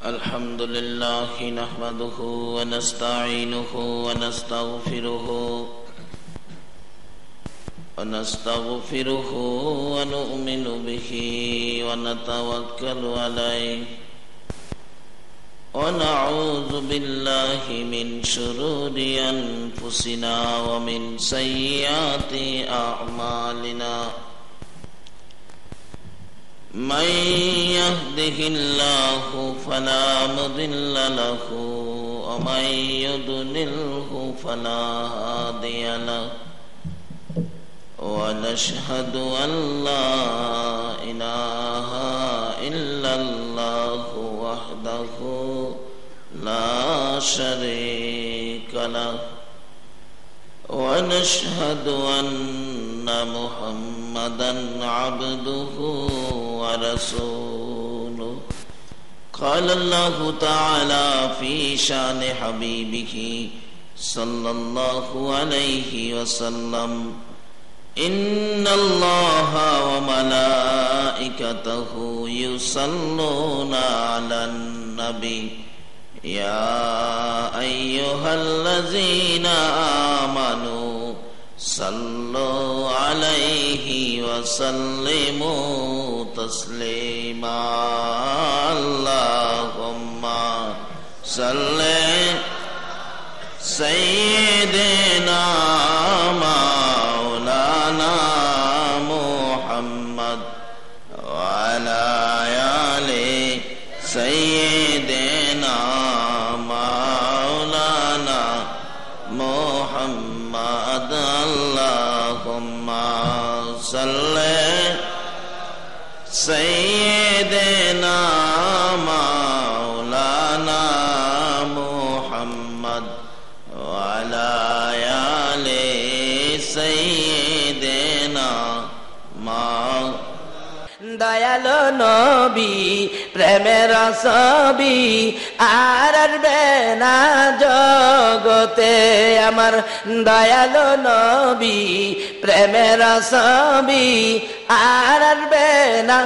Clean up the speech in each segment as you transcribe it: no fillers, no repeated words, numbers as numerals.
الحمد لله نحمده ونستعينه ونستغفره ونؤمن به ونتوكل عليه ونعوذ بالله من شرور أنفسنا ومن سيئات أعمالنا من يهده الله فلا مضل له ومن يضلله فلا هادي له ونشهد أن لا إله إلا الله وحده لا شريك له ونشهد أن محمدا عبده ورسوله قال الله تعالى في شان حبيبه صلى الله عليه وسلم إن الله وملائكته يصلون على النبي يا أيها الذين آمنوا صلوا عليه وسلموا تسليما اللهم صل سيدنا مولانا محمد وعلى آل سيدنا مولانا محمد اللهم صل سيدنا مولانا محمد وعلى آل سيدنا দয়ালো নবী প্রেমের ছবি আর আসবে না জগতে আমার দয়ালো নবী প্রেমের ছবি আর আসবে না।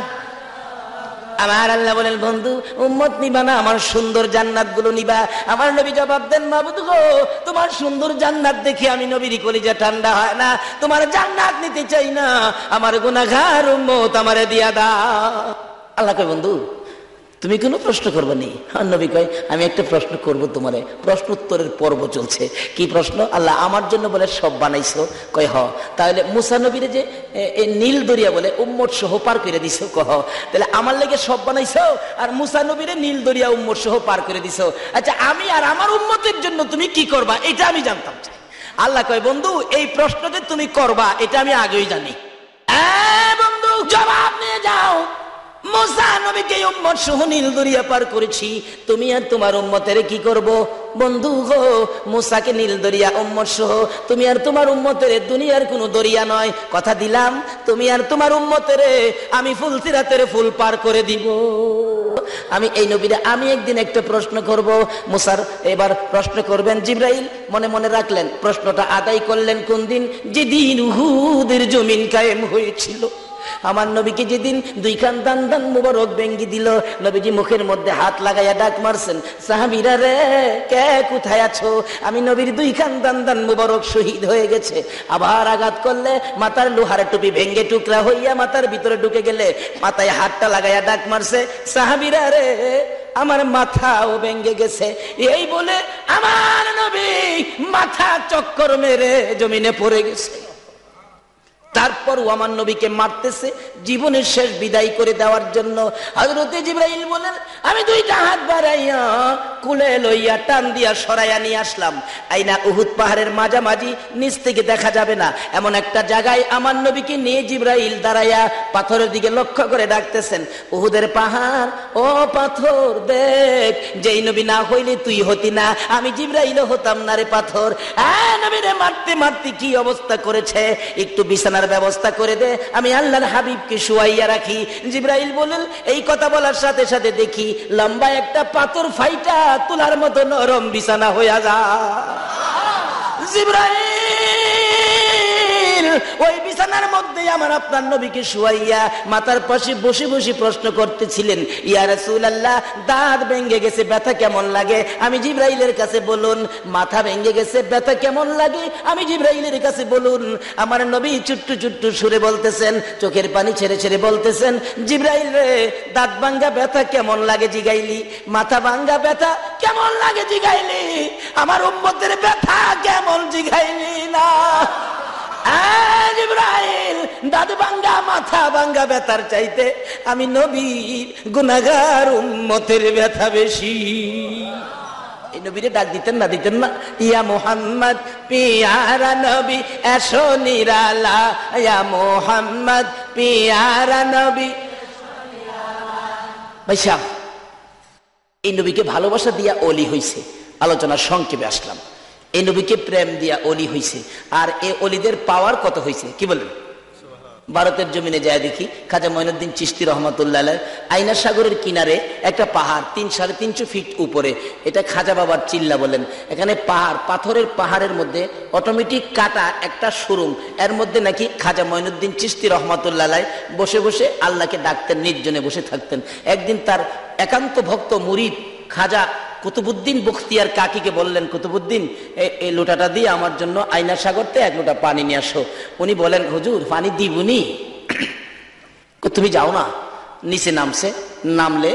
আমার আল্লাহ বলেন, বন্ধু উম্মত নিবা না, আমার সুন্দর জান্নাত গুলো নিবা। আমার নবী জবাব দেন, মাবুদ গো, তোমার সুন্দর জান্নাত দেখে আমি নবীর কলিজা ঠান্ডা হয় না, তোমার জান্নাত নিতে চাই না, আমার গুনাহগার উম্মত আমারে দিয়া দাও। আল্লাহ কয়, বন্ধু তুমি কোনো প্রশ্ন করবে নি? আর নবী কয়, আমি একটা প্রশ্ন করব তোমারে। প্রশ্ন উত্তরের পর্ব চলছে। কি প্রশ্ন? আল্লাহ আমার জন্য বলে সব বানাইছো? কয় হ। তাহলে মুসা নবীরে যে নীল দরিয়া বলে উম্মত সহ পার করে দিছো? কহ। তাহলে আমার লেগে সব বানাইছো আর মুসা নবীরে নীল দরিয়া উম্মত সহ পার করে দিছো। আচ্ছা, আমি আর আমার উম্মতের জন্য তুমি কি করবা এটা আমি জানতাম চাই। আল্লাহ কয়, বন্ধু এই প্রশ্ন যে তুমি করবা এটা আমি আগেই জানি। বন্ধু জবাব নিয়ে যাও। মুসা নবীকে উম্মত সহ নীল দরিয়া পার করেছি, তুমি আর তোমার উম্মতের কি করব? বন্ধু গো, মুসাকে নীল দরিয়া উম্মত সহ, তুমি আর তোমার উম্মতের দুনিয়ার কোনো দরিয়া নয়, কথা দিলাম তুমি আর তোমার উম্মতের আমি ফুলসিরাতের ফুল পার করে দিব। আমি এই নবীরা আমি একদিন একটা প্রশ্ন করব। মুসার এবার প্রশ্ন করবেন জিবরাইল, মনে মনে রাখলেন। প্রশ্নটা আদায় করলেন কোন দিন? যেদিন উহুদের জমিন কায়েম হয়েছিল। আমার নবীকে যেদিন দুইখান দান দান মুবারক ভেঙ্গি দিল, নবীজি মুখের মধ্যে হাত লাগাইয়া ডাক মারছেন, সাহাবীরা রে কে কোথায় আছো? আমি নবীর দুইখান দান দান মুবারক শহীদ হয়ে গেছে। আবার আঘাত করলে মাথার লোহার টুপি ভেঙ্গে টুকরা হইয়া মাথার ভিতরে ঢুকে গেলে মাথায় হাতটা লাগাইয়া ডাক মারছে, সাহাবীরা রে আমার মাথাও ভেঙ্গে গেছে। এই বলে আমার নবী মাথা চক্কর মেরে জমিনে পড়ে গেছে। তারপর আমার নবীকে মারতেছে জীবনের শেষ বিদায় করে দেওয়ার জন্য। হযরত জিবরাইল বলেন, আমি দুইটা হাত বাড়াইয়া কুলে লইয়া টান দিয়া সরাইয়া নিয়ে আসলাম। আইনা উহুদ পাহাড়ের মাঝামাঝি, নিচ থেকে দেখা যাবে না এমন একটা জায়গায় আমার নবীকে নিয়ে জিবরাইল দাঁড়াইয়া পাথরের দিকে লক্ষ্য করে ডাকতেছেন, উহুদের পাহাড় ও পাথর দেখ, যেই নবী না হইলে তুই হতি না, আমি জিবরাইল হতাম না রে পাথর। নবীরে মারতে মারতে কি অবস্থা করেছে, একটু বিছানার ব্যবস্থা করে দে, আমি আল্লাহর হাবিবকে শুয়াইয়া রাখি। জিবরাইল বলেন, এই কথা বলার সাথে সাথে দেখি লম্বা একটা পাথর ফাইটা তুলার মতো নরম বিছানা হইয়া যায়। জিবরাইল ওই বিছানা বিছানার মধ্যে আমার আপনার নবীকে শুয়াইয়া মাথার পাশে বসে বসে প্রশ্ন করতেছিলেন, ইয়া রাসূলুল্লাহ, দাঁত ভেঙে গেছে, ব্যথা কেমন লাগে আমি জিবরাইলের কাছে বলুন। মাথা ভেঙে গেছে, ব্যথা কেমন লাগে আমি জিবরাইলের কাছে বলুন। আমার নবী চুট্টু চুট্টু সুরে বলতেছেন, চোখের পানি ছেড়ে ছেড়ে বলতেছেন, জিবরাইল রে, দাঁত ভাঙ্গা ব্যথা কেমন লাগে জিগাইলি, মাথা ভাঙ্গা ব্যথা কেমন লাগে জিগাইলি, আমার উম্মতের ব্যথা কেমন জিগাইলি না। জিবরাইল, দাঁত ভাঙ্গা মাথা ভাঙ্গা ব্যথার চাইতে আমি নবীর গুনাহগার উম্মতের ব্যথা বেশি। এই নবীরে ডাক দিতেন না, দিতেন না? ইয়া মুহাম্মদ পিয়ারা নবী এসো নিরালা, ইয়া মুহাম্মদ পিয়ারা নবী। ভাই সাহেব, এই নবীকে ভালোবাসা দিয়া অলি হইছে, আলোচনা সংক্ষেপে আসলাম। এই নবীকে প্রেম দিয়া অলি হইছে, আর এই অলিদের পাওয়ার কত হইছে কি বলেন? ভারতের জমিনে যায় দেখি, খাজা মঈনুদ্দিন চিশতি রহমাতুল্লাহ আলাইহ আইনা সাগরের কিনারে একটা পাহাড় 3-350 ফিট উপরে, এটা খাজা বাবার চিল্লা বলেন। এখানে পাহাড়, পাথরের পাহাড়ের মধ্যে অটোমেটিক কাটা একটা শোরুম, এর মধ্যে নাকি খাজা মঈনুদ্দিন চিশতি রহমাতুল্লাহ আলাইহ বসে বসে আল্লাহকে ডাকতেন, নির্জনে বসে থাকতেন। একদিন তার একান্ত ভক্ত মুরিদ খাজা কুতুবুদ্দিন বখতিয়ার কাকিকে বললেন, কুতুবুদ্দিন, এই লোটাটা দিয়ে আমার জন্য আইনা সাগরতে 1 লোটা পানি নিয়ে আসো। উনি বলেন, হুজুর পানি দিবনি, তুমি যাও না। নিচে নামছে, নামলে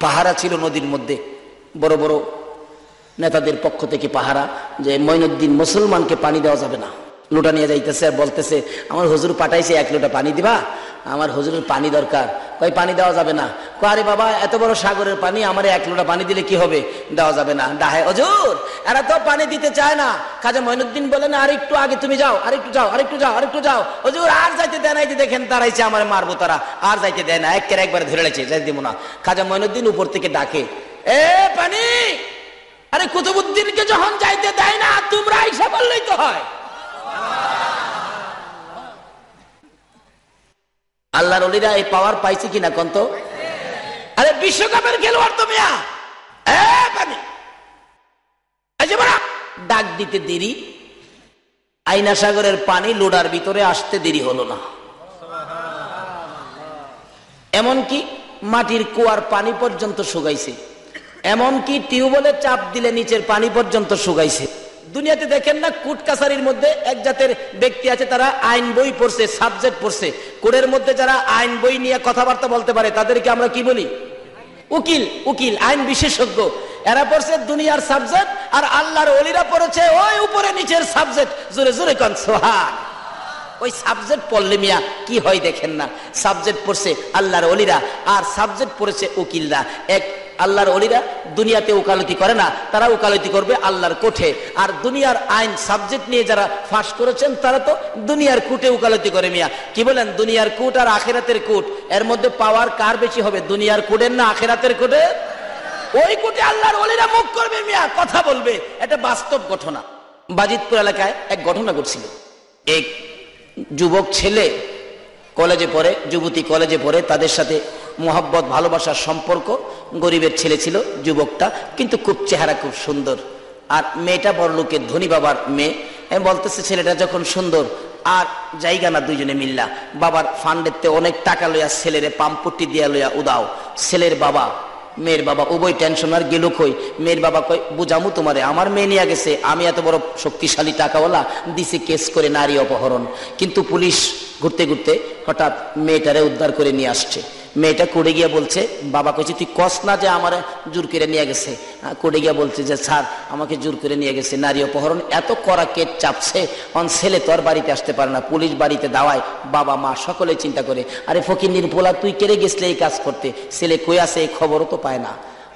পাহারা ছিল নদীর মধ্যে, বড় বড় নেতাদের পক্ষ থেকে পাহারা, যে মঈনুদ্দিন মুসলমানকে পানি দেওয়া যাবে না। লোটা নিয়ে যাইতেছে আর বলতেছে, আমার হুজুর পাঠাইছে 1 লোটা পানি দিবা, আমার হুজুরের পানি দরকার। কই পানি দেওয়া যাবে না। আরে বাবা, এত বড় সাগরের পানি আমার 1 লোটা পানি দিলে কি হবে, দেওয়া যাবে না। ডাহে, হুজুর এরা তো পানি দিতে চায় না। খাজা মঈনুদ্দিন বলেন, আর একটু আগে তুমি যাও, আরেকটু যাও, আরেকটু যাও, আরেকটু যাও। হুজুর আর যাইতে দেয় নাই, যে দেখেন তারাইছে আমার মারবো, তারা আর যাইতে দেয় না, একবারে ধরে লেছে, যাই দিব না। খাজা মঈনুদ্দিন উপর থেকে ডাকে, এ পানি, আরে কুতুবুদ্দিনকে যখন যাইতে দেয় না, তোমরা আইসা বললেই তো হয়। আল্লাহর ওলিরা এই পাওয়ার পাইছে কিনা কন্ত? আরে বিশ্বকাপের খেলোয়াড় তো মিয়া, ডাক দিতে দেরি, আইনা সাগরের পানি লোডার ভিতরে আসতে দেরি হলো না। এমনকি মাটির কুয়ার পানি পর্যন্ত শুকাইছে, এমনকি টিউবওয়েলে চাপ দিলে নিচের পানি পর্যন্ত শুকাইছে। দুনিয়াতে দেখেন না, কোর্ট কাছারির মধ্যে এক জাতের ব্যক্তি আছে, তারা আইন বই পড়ছে, সাবজেক্ট পড়ছে। কোর্টের মধ্যে যারা আইন বই নিয়ে কথাবার্তা বলতে পারে তাদেরকে আমরা কি বলি? উকিল। উকিল, আইন বিশেষজ্ঞ। এরা পড়ছে দুনিয়ার সাবজেক্ট, আর আল্লাহর ওলিরা পড়েছে ওই উপরে নিচের সাবজেক্ট। জোরে জোরে কোন সুবহান। ওই সাবজেক্ট পড়লে মিয়া কি হয় দেখেন না, সাবজেক্ট পড়ছে আল্লাহর ওলিরা, আর সাবজেক্ট পড়েছে উকিলরা। এক আল্লাহর ওলিরা দুনিয়াতে ওকালতি করে না, তারা ওকালতি করবে আল্লাহর কোর্টে। আর দুনিয়ার আইন সাবজেক্ট নিয়ে যারা ফাঁস করেছেন, তারা তো দুনিয়ার কোর্টে ওকালতি করে। মিয়া কি বলেন, দুনিয়ার কোর্ট আর আখিরাতের কোর্ট, এর মধ্যে পাওয়ার কার বেশি হবে, দুনিয়ার কোর্টের না আখিরাতের কোর্টের? ওই কোর্টে আল্লাহর ওলিরা মুখ করবে মিয়া, কথা বলবে। এটা বাস্তব ঘটনা। বাজিতপুর এলাকায় এক ঘটনা ঘটছিল। এক যুবক ছেলে কলেজে পড়ে, যুবতী কলেজে পড়ে, তাদের সাথে মোহাব্বত ভালোবাসার সম্পর্ক। গরিবের ছেলে ছিল যুবকটা, কিন্তু খুব চেহারা খুব সুন্দর। আর মেয়েটা বড় লোকের ধনী বাবার মেয়ে। আমি বলতেছে, ছেলেটা যখন সুন্দর, আর জায়গা না, দুইজনে মিল্লা বাবার ফান্ডেতে অনেক টাকা লইয়া ছেলেরে পাম্পট্টি দিয়া লইয়া উদাও। ছেলের বাবা মেয়ের বাবা উভয় টেনশন। আর গেল কই? মেয়ের বাবা কই, বুঝামু তোমারে, আমার মেয়ে নিয়ে গেছে, আমি এত বড় শক্তিশালী টাকাওয়ালা, দিছে কেস করে নারী অপহরণ। কিন্তু পুলিশ ঘুরতে ঘুরতে হঠাৎ মেয়েটারে উদ্ধার করে নিয়ে আসছে। মেয়েটা কোর্টে গিয়া বলছে, বাবা কইছে তুই কস না যে আমার জোর করে নিয়ে গেছে। কোর্টে গিয়া বলছে যে স্যার, আমাকে জোর করে নিয়ে গেছে, নারী অপহরণ, এত কড়া কেট চাপছে, অন ছেলে তো আর বাড়িতে আসতে পারে না, পুলিশ বাড়িতে দাওয়ায়, বাবা মা সকলে চিন্তা করে, আরে ফকিন্নির পোলা, তুই কেড়ে গেছলে এই কাজ করতে, ছেলে কই আছে এই খবরও তো পায় না।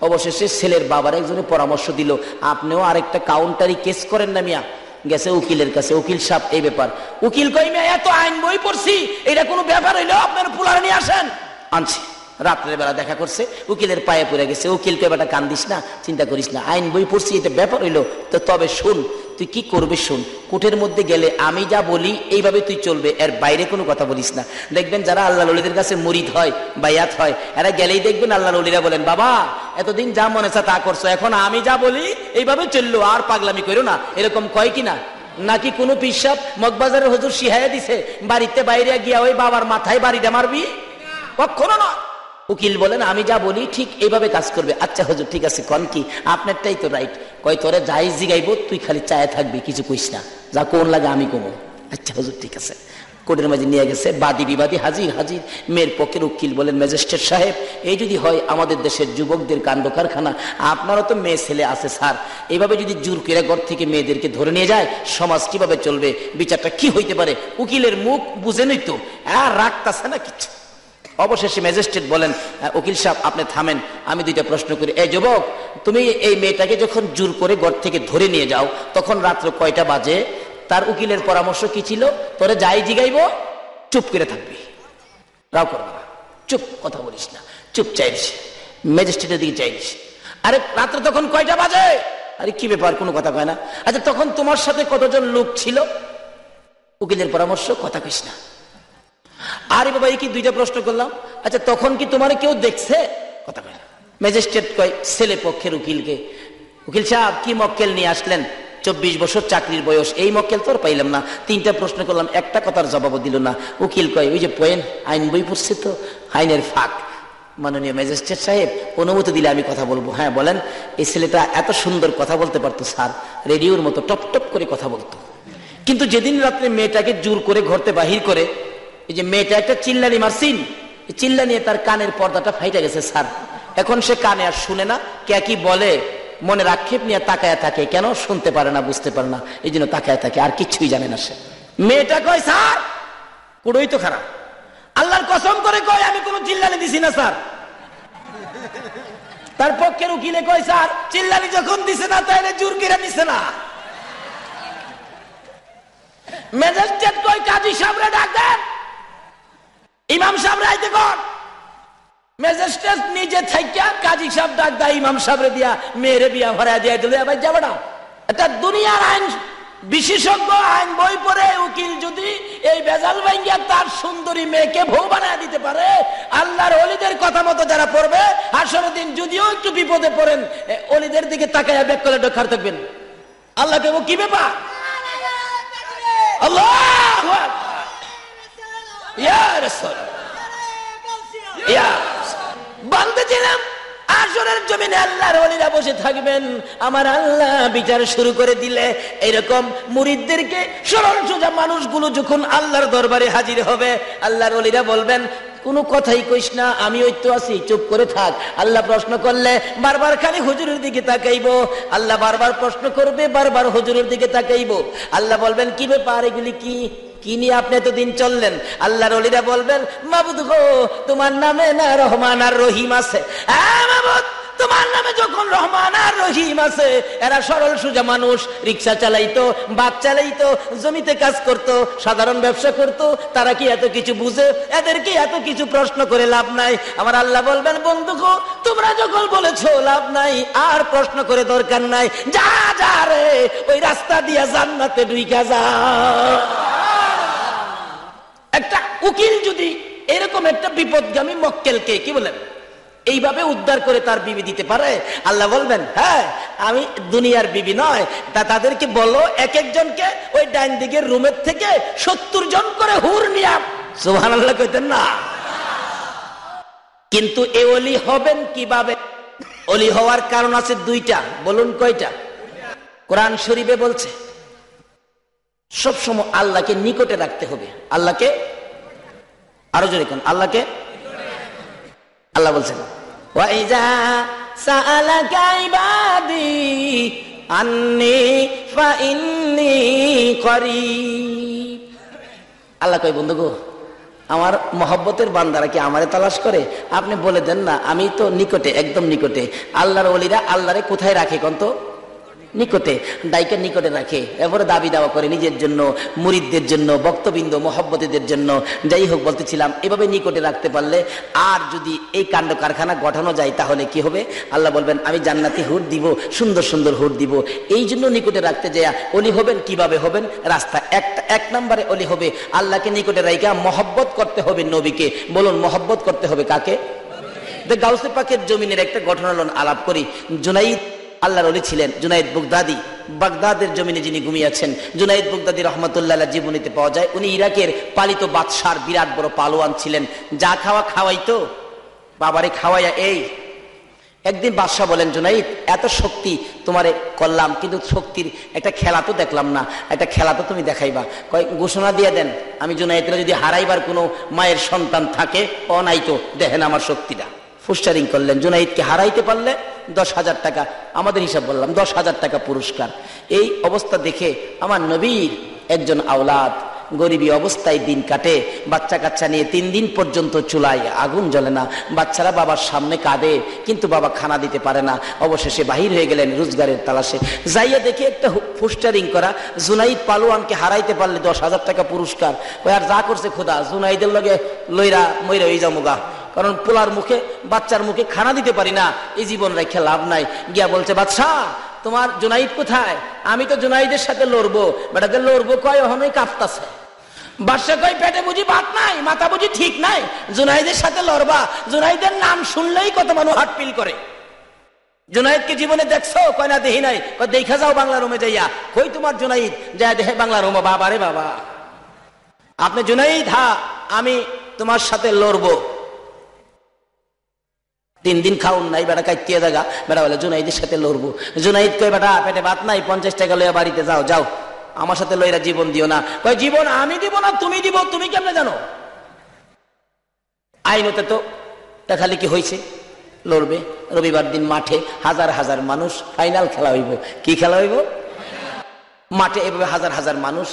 অবশেষে ছেলের বাবার একজনে পরামর্শ দিল, আপনিও আরেকটা কাউন্টারি কেস করেন না মিয়া। গেছে উকিলের কাছে, উকিল সাহেব এই ব্যাপার। উকিল কই, মিয়া এত আইন বই পড়ছি, এটা কোনো ব্যাপার হইলো, আপনার পোলারে নিয়ে আসেন। আনছি, রাত্রের বেলা দেখা করছে, উকিলের পায়ে পড়ে গেছে। উকিল কে, বেটা কান্দিস না, চিন্তা করিস না, আইন বই পড়ছি, এটা ব্যাপার হইলো তো, তবে শুন, তুই কি করবে শুন, কোর্টের মধ্যে গেলে আমি যা বলি এইভাবে তুই চলবে, এর বাইরে কোনো কথা বলিস না। দেখবেন যারা আল্লাহ ওলিদের কাছে মুরিদ হয়, বায়াত হয়, এরা গেলেই দেখবেন আল্লাহ ওলিরা বলেন, বাবা এতদিন যা মনে চা তা করছো, এখন আমি যা বলি এইভাবে চললো, আর পাগলামি করো না। এরকম কয় কিনা? নাকি কোনো পিসাব মগবাজারের হুজুর শিহাইয়া দিছে বাড়িতে বাইরে গিয়া ওই বাবার মাথায় বাড়িটা মারবি? কখনো না। উকিল বলেন আমি যা বলি ঠিক এইভাবে কাজ করবে। আচ্ছা হুজুর ঠিক আছে, কোন কি আপনারটাই তো রাইট। কয় তোরে যাই জিগাইব তুই খালি চায়ে থাকবি, কিছু কইস না, যা কোন লাগে আমি কমো। আচ্ছা হুজুর ঠিক আছে। কোর্টের মাঝে নিয়ে গেছে, বাদী বিবাদী হাজির হাজির। মেয়ের পক্ষের উকিল বলেন ম্যাজিস্ট্রেট সাহেব, এই যদি হয় আমাদের দেশের যুবকদের কাণ্ড কারখানা, আপনারও তো মেয়ে ছেলে আছে স্যার, এইভাবে যদি জোর করে ঘর থেকে মেয়েদেরকে ধরে নিয়ে যায় সমাজ কিভাবে চলবে, বিচারটা কি হইতে পারে? উকিলের মুখ বুঝে নই তো, আর রাখতাছে না কিছু। অবশেষে ম্যাজিস্ট্রেট বলেন উকিল সাহেব আপনি থামেন, আমি দুইটা প্রশ্ন করি। এই যুবক, তুমি এই মেয়েটাকে যখন জোর করে ঘর থেকে ধরে নিয়ে যাও তখন রাত্র কয়টা বাজে? তার উকিলের পরামর্শ কি ছিল? তোরে যাই জিগাইব চুপ করে থাকবি, রাও করবে না, চুপ, কথা বলিস না, চুপ চাইছ। ম্যাজিস্ট্রেটের দিকে চাইছ, আরে রাত্র তখন কয়টা বাজে? আরে কি ব্যাপার, কোনো কথা কয় না। আচ্ছা তখন তোমার সাথে কতজন লোক ছিল? উকিলের পরামর্শ, কথা কইস না। আরে বাবা, এই কি দুইটা প্রশ্ন করলাম। আচ্ছা তখন কি তোমার কেউ দেখছে? কথা কয় না। ম্যাজিস্ট্রেট কয় ছেলে পক্ষের উকিলকে, উকিল সাহেব কি মক্কেল নিয়ে আসলেন? 24 বছর চাকরির বয়স, এই মক্কেল তোর পাইলাম না, তিনটা প্রশ্ন করলাম, একটা কথার জবাব দিল না। উকিল কয় ওই যে পয়েন্ট, আইন বই পড়ছে তো, আইনের ফাঁক। মাননীয় ম্যাজিস্ট্রেট সাহেব অনুমতি দিলে আমি কথা বলবো। হ্যাঁ বলেন। এই ছেলেটা এত সুন্দর কথা বলতে পারতো স্যার, রেডিওর মতো টপ টপ করে কথা বলতো, কিন্তু যেদিন রাত্রে মেয়েটাকে জোর করে ঘরতে বাহির করে, এই যে মেয়েটা একটা চিল্লানি মারছিন, চিল্লানিয়ে তার কানের পর্দাটা ফাইটা গেছে স্যার। এখন সে কানে আর শুনে না, কে কি বলে মনে আক্ষেপ নিয়ে তাকায়া থাকে, কেন শুনতে পারে না, বুঝতে পারে না, এই জন্য তাকায়া থাকে, আর কিচ্ছুই জানে না সে। মেয়েটা কয় স্যার কুড়োই তো খারাপ, আল্লাহর কসম করে কয় আমি কোনো চিল্লানি দিছি না স্যার। তার পক্ষের উকিলে কয় স্যার চিল্লানি যখন দিছে না তাইলে জোর করে দিছে না। ম্যাজিস্ট্রেট কয় কাজী সাহেবরে ডাক দেন, ইমাম সাহেবরে আইতে কর। ম্যাজিস্ট্রেট নিজে থাইকা কাজী সাহেব ডাক দেয়, ইমাম সাহেবরে দিয়া মেয়েরে বিয়া ভরায় দিয়া দিলে ভাই যাবে না। এটা দুনিয়ার আইন বিশেষজ্ঞ, আইন বই পড়ে উকিল যদি এই বেজাল ভাঙ্গিয়া তার সুন্দরী মেয়েকে বউ বানায় দিতে পারে, আল্লাহর ওলিদের কথা মতো যারা পড়বে হাসরের দিন যদিও একটু বিপদে পড়েন, ওলিদের দিকে তাকায়া ব্যাক করে ডকার থাকবেন। আল্লাহ কেবল কি ব্যাপার? আল্লাহু আকবার, ইয়া রাসূল, ইয়া বান্দা ছিলাম আসরের জমিনে আল্লাহর ওলিরা বসে থাকবেন, আমার আল্লাহ বিচার শুরু করে দিলে এরকম মুরিদদেরকে, সরল সোজা মানুষগুলো যখন আল্লাহর দরবারে হাজির হবে, আল্লাহর ওলিরা বলবেন কোনো কথাই কইস না, আমি ওই তো আছি, চুপ করে থাক। আল্লাহ প্রশ্ন করলে বারবার খালি হুজুরের দিকে তাকাইবো, আল্লাহ বারবার প্রশ্ন করবে, বারবার হুজুরের দিকে তাকাইবো। আল্লাহ বলবেন কি ব্যাপার, এগুলি কি কি নিয়ে আপনি এতদিন চললেন? আল্লাহর ওলিরা বলবেন মাবুদ গো তোমার নামে না রহমান আর রহিম আছে। হ্যাঁ মাবুদ, তোমার নামে যখন রহমান আর রহিম আছে, এরা সরল সোজা মানুষ, রিক্সা চালাইতো, বাস চালাইতো, জমিতে কাজ করতো, সাধারণ ব্যবসা করতো, তারা কি এত কিছু বুঝে? এদেরকে এত কিছু প্রশ্ন করে লাভ নাই। আমার আল্লাহ বলবেন বন্ধু গো তোমরা যখন বলেছো লাভ নাই, আর প্রশ্ন করে দরকার নাই, যা যা রে ওই রাস্তা দিয়া জান্নাতে ঢুইকা যা। একটা উকিল যদি এরকম একটা বিপদগামী মক্কেলকে কি বলেন এইভাবে উদ্ধার করে তার বিবি দিতে পারে, আল্লাহ বলবেন হ্যাঁ আমি দুনিয়ার বিবি নয়, তা তাদেরকে বলো এক একজনকে ওই ডাইন দিকের রুমের থেকে 70 জন করে হুর নিয়া। সুবহানাল্লাহ কইতেন না? কিন্তু এ ওলি হবেন কিভাবে? ওলি হওয়ার কারণ আছে দুইটা, বলুন কয়টা? কোরআন শরীফে বলছে সবসময় আল্লাহকে নিকটে রাখতে হবে। আল্লাহকে আরো জোরে কোন? আল্লাহকে। আল্লাহ বলছেন ওয়াইজা সাআলাকা ইবাদি আন্নী ফাইন্নী করিব। আল্লাহ কয় বন্ধু গো আমার মহব্বতের বান্দারা কি আমারে তালাশ করে? আপনি বলে দেন না আমি তো নিকটে, একদম নিকটে। আল্লাহর ওলিরা আল্লাহরে কোথায় রাখে কোন তো? নিকটে। ডাইকে নিকটে রাখে, এরপরে দাবি দাওয়া করে নিজের জন্য, মুরিদদের জন্য, ভক্তবৃন্দ মহব্বতীদের জন্য। যাই হোক বলতেছিলাম এভাবে নিকটে রাখতে পারলে, আর যদি এই কাণ্ড কারখানা গঠানো যায় তাহলে কি হবে? আল্লাহ বলবেন আমি জান্নাতি হুর দিব, সুন্দর সুন্দর হুর দিব। এই জন্য নিকটে রাখতে যায় অলি হবেন। কিভাবে হবেন? রাস্তা এক নম্বরে অলি হবে আল্লাহকে নিকটে রাখা মহব্বত করতে হবে নবীকে। বলুন মহব্বত করতে হবে কাকে? গাউসে পাকের জমিনের একটা ঘটনা আলাপ করি। জুনাইদ আল্লাহর ওলি ছিলেন, জুনাইদ বাগদাদি বাগদাদের জমিনে যিনি ঘুমিয়েছেন, জুনাইদ বাগদাদি রহমতুল্লাহ জীবনীতে পাওয়া যায়। উনি ইরাকের পালিত বাদশার বিরাট বড় পালোয়ান ছিলেন। যা খাওয়া খাওয়াইতো, বাবারে খাওয়াইয়া। এই একদিন বাদশাহ বলেন, জুনাইদ এত শক্তি তোমারে করলাম, কিন্তু শক্তির একটা খেলা তো দেখলাম না, একটা খেলা তো তুমি দেখাইবা। কয় ঘোষণা দিয়ে দেন, আমি জুনাইদরা যদি হারাইবার কোনো মায়ের সন্তান থাকে অনাইতো দেখেন আমার শক্তিটা। ফুস্টারিং করলেন, জুনাইদকে হারাইতে পারলে 10,000 টাকা, আমাদের হিসাব বললাম 10,000 টাকা পুরস্কার। এই অবস্থা দেখে আমার নবীর একজন আওলাদ গরিবী অবস্থায় দিন কাটে, বাচ্চা কাচ্চা নিয়ে 3 দিন পর্যন্ত চুলায় আগুন জ্বলে না। বাচ্চারা বাবার সামনে কাঁদে, কিন্তু বাবা খানা দিতে পারে না। অবশেষে বাহির হয়ে গেলেন রোজগারের তালাশে। যাইয়া দেখে একটা পোস্টারিং করা, জুনাইদ পালোয়ানকে হারাইতে পারলে 10,000 টাকা পুরস্কার। ওই আর যা করছে খোদা, জুনাইদের লগে লইরা মইরা হয়ে যাও মুগা, কারণ পোলার মুখে বাচ্চার মুখে খানা দিতে পারি না, এই জীবন রেখে লাভ নাই। গিয়া বলছে, বাদশা তোমার জুনাইদ কোথায়? আমি তো জুনাইদের সাথে লড়বো। বেটাকে লড়বো কয়, ওখানেই কাঁপতাছে। বাদশা কয়, পেটে বুঝি ভাত নাই, মাথা বুঝি ঠিক নাই, জুনাইদের সাথে লড়বা? জুনাইদের নাম শুনলেই কত মানুষ হার্টফিল করে। জুনাইদকে জীবনে দেখছো? কয় না দেখি নাই। কয় দেখা যাও বাংলা রুমে যাইয়া। কই তোমার জুনাইদ? যা দেখে বাংলা রুমে। বাবা রে বাবা, আপনি জুনাইদ? হ্যাঁ, আমি তোমার সাথে লড়বো। 3 দিন খাউন নাই, বেটা কাইতিয়ে জায়গা। বেটা বলে জুনাইদের সাথে লড়বো। জুনাইদ কয়, বেটা পেটে ভাত নাই, 50 টাকা লইয়া বাড়িতে যাও, যাও আমার সাথে লইরা জীবন দিও না। কয় জীবন আমি দিব না, তুমি দিব। তুমি কেমনে জানো? আইনতে তো দেখালে কি হয়েছে, লড়বে। রবিবার দিন মাঠে হাজার হাজার মানুষ, ফাইনাল খেলা হইব। কি খেলা হইব? মাঠে এভাবে হাজার হাজার মানুষ।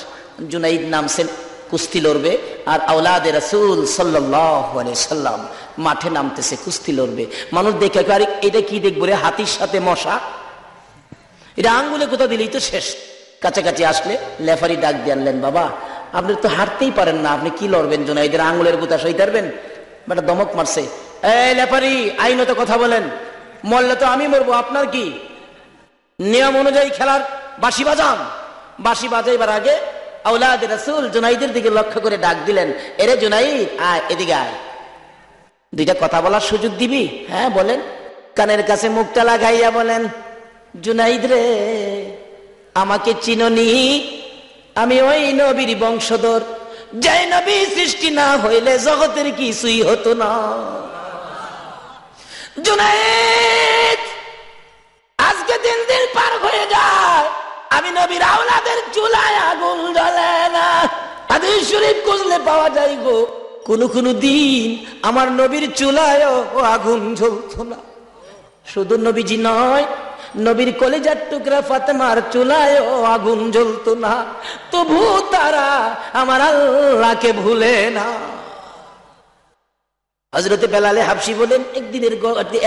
জুনাইদ নামছেন, কুস্তি লড়বে। আর আওলাদে রাসূল সাল্লাল্লাহু আলাইহি সাল্লাম মাঠে নামতেছে, কুস্তি লড়বে। মানুষ দেখে, আরে এটা কি দেখবো রে, হাতির সাথে মশা, এটা আঙ্গুলে কোথা দিলেই তো শেষ। কাছাকাছি আসলে লেফারি ডাক দিয়ে আনলেন, বাবা আপনি তো হাঁটতেই পারেন না, আপনি কি লড়বেন? জুনাইদের আঙ্গুলের গুতা সইতে পারবেন? বেটা দমক মারছে, এই লেফারি আইনত কথা বলেন, মরলে তো আমি মরবো, আপনার কি? নিয়ম অনুযায়ী খেলার বাঁশি বাজান। বাঁশি বাজাইবার আগে আওলাদে রাসূল জুনাইদের দিকে লক্ষ্য করে ডাক দিলেন, এরে জুনাইদ আয়, এদিকে আয়, 2টা কথা বলার সুযোগ দিবি? হ্যাঁ বলেন। কানের কাছে মুখটা লাগাইয়া বলেন, জুনাইদ রে আমাকে চিননি? আমি ওই নবীর বংশধর, যে নবী সৃষ্টি না হইলে জগতের কিছুই হতো না। জুনাইদ আজকে 3 দিন পার হয়ে যায়, আমি নবীর আওলাদের চুলায় আগুন জ্বলে না। হাদিস শরীফ খুঁজলে পাওয়া যায় গো, কোন দিন আমার নবীর চুলায় আগুন জ্বলতো না। শুধু নবীজি নয়, নবীর কলিজার টুকরা ফাতেমার চুলায় আগুন জ্বলতো না, তবু তারা আমার আল্লাহকে ভুলে না। হযরতে বেলালে হাবশী বলেন,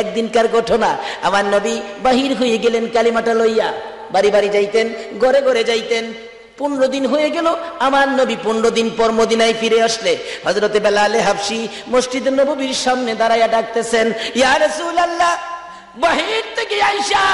একদিনকার ঘটনা, আমার নবী বাহির হয়ে গেলেন কালিমাটা লইয়া। বাড়ি বাড়ি যাইতেন, ঘরে ঘরে যাইতেন। 15 দিন হয়ে গেল, আমার নবী 15 দিন পর মদিনায় ফিরে আসলে হযরতে বেলালে হাবশী মসজিদে নববীর সামনে দাঁড়াইয়া ডাকতেছেন, ইয়া রাসূলুল্লাহ, বাহির থেকে আইসা,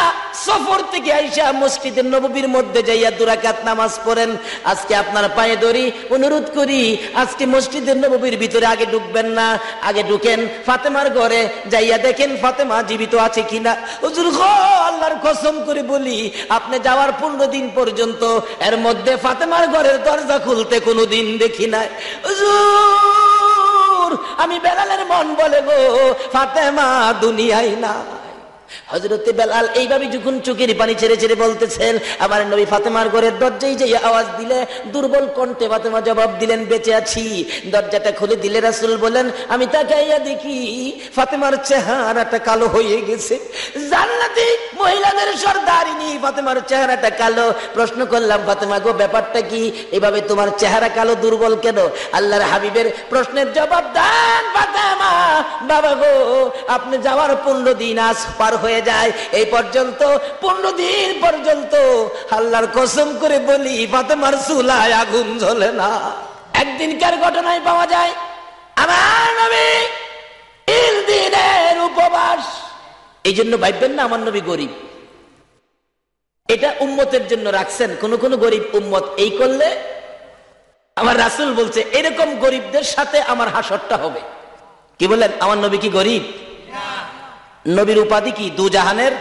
সফর থেকে আইসা মসজিদে নববীর মধ্যে যাইয়া 2 রাকাত নামাজ পড়েন। আজকে আপনার পায়ে ধরি, অনুরোধ করি, আজকে মসজিদে নববীর ভিতরে আগে ঢুকবেন না, আগে ঢুকেন ফাতেমার ঘরে, যাইয়া দেখেন ফাতেমা জীবিত আছে কিনা। হুজুর গো, আল্লাহর কসম করে বলি, আপনি যাওয়ার 15 দিন পর্যন্ত এর মধ্যে ফাতেমার ঘরের দরজা খুলতে কোনোদিন দেখি নাই। হুজুর, আমি বেলালের মন বলে গো, ফাতেমা দুনিয়ায় না। হযরতে বেলাল এইভাবে যখন চোখের পানি ছেড়ে ছেড়ে বলতেছেন, আমার নবী ফাতেমার ঘরের দরজায় যাইয়া আওয়াজ দিলে, দুর্বল কণ্ঠে ফাতেমা জবাব দিলেন, বেঁচে আছি। দরজাটা খুলে দিলে রাসূল বলেন, আমি তাকাইয়া দেখি ফাতেমার চেহারাটা কালো হয়ে গেছে। জান্নাতি মহিলাদের সরদারিনী ফাতেমার চেহারাটা কালো। প্রশ্ন করলাম, ফাতেমা গো, ব্যাপারটা কি? এভাবে তোমার চেহারা কালো, দুর্বল কেন? আল্লাহর হাবিবের প্রশ্নের জবাব দেন, ফাতেমা বাবা গো, আপনি যাওয়ার 15 দিন আজ পার হয়ে যায়, এই পর্যন্ত 15 দিন পর্যন্ত আল্লাহর কসম করে বলি ফাতেমার চুলায় আগুন জ্বলে না। একদিনকার ঘটনায় পাওয়া যায়, আমার নবী 3 দিনের উপবাস। এই জন্য ভাববেন না আমার নবী গরিব, এটা উম্মতের জন্য রাখছেন। কোন গরিব উম্মত এই করলে আমার রাসূল বলছে, এরকম গরিবদের সাথে আমার হাসরটা হবে। কি বলেন, আমার নবী কি গরিব? নবীর উপাধি কি? 2 জাহানের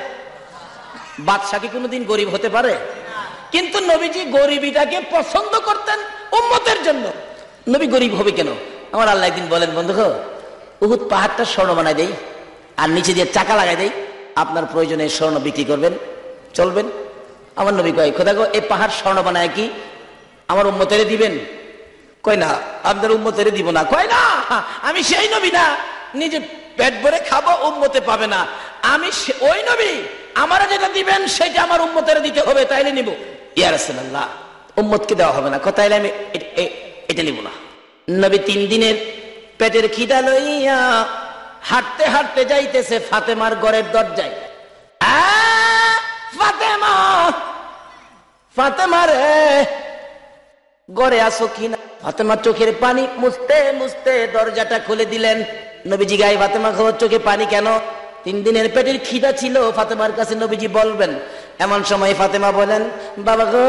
বাদশা। কি কোনোদিন গরিব হতে পারে? কিন্তু নবীজি গরিবিটাকে পছন্দ করতেন উম্মতের জন্য। নবী গরিব হবে কেন? আমার আল্লাহ একদিন বলেন, বন্ধু গো, উহুদ পাহাড়টা স্বর্ণ বানাই দেই আর নিচে দিয়ে চাকা লাগাই দেই, আপনার প্রয়োজনে স্বর্ণ বিক্রি করবেন, চলবেন? আমার নবী কয়, খোদা গো, এই পাহাড় স্বর্ণ বানায় কি আমার উম্মতেরে দিবেন? কয় না, আপনার উম্মতেরে দিব না। কয় না, আমি সেই নবী না, নিজে পেট ভরে খাবো, উম্মতে পাবে না। আমি ওই নবী, আমারা যেটা দিবেন সেটা আমার উম্মতেরে দিতে হবে, তাইলে নিব। ইয়া রাসূলুল্লাহ, উম্মতকে দেওয়া হবে না। তাইলে আমি এটা নিব না। নবী 3 দিনের পেটের খিদা লইয়া হাঁটতে হাঁটতে যাইতেছে ফাতেমার ঘরের দরজায়। ফাতেমা, ফাতেমা রে, ঘরে আসো কিনা? ফাতেমার চোখের পানি মুছতে মুছতে দরজাটা খুলে দিলেন। নবীজি গায়ে, ফাতেমা গো, চোখে পানি কেন? 3 দিনের পেটের খিদা ছিল ফাতেমার কাছে নবীজি বলবেন। এমন সময় ফাতেমা বলেন, বাবা গো,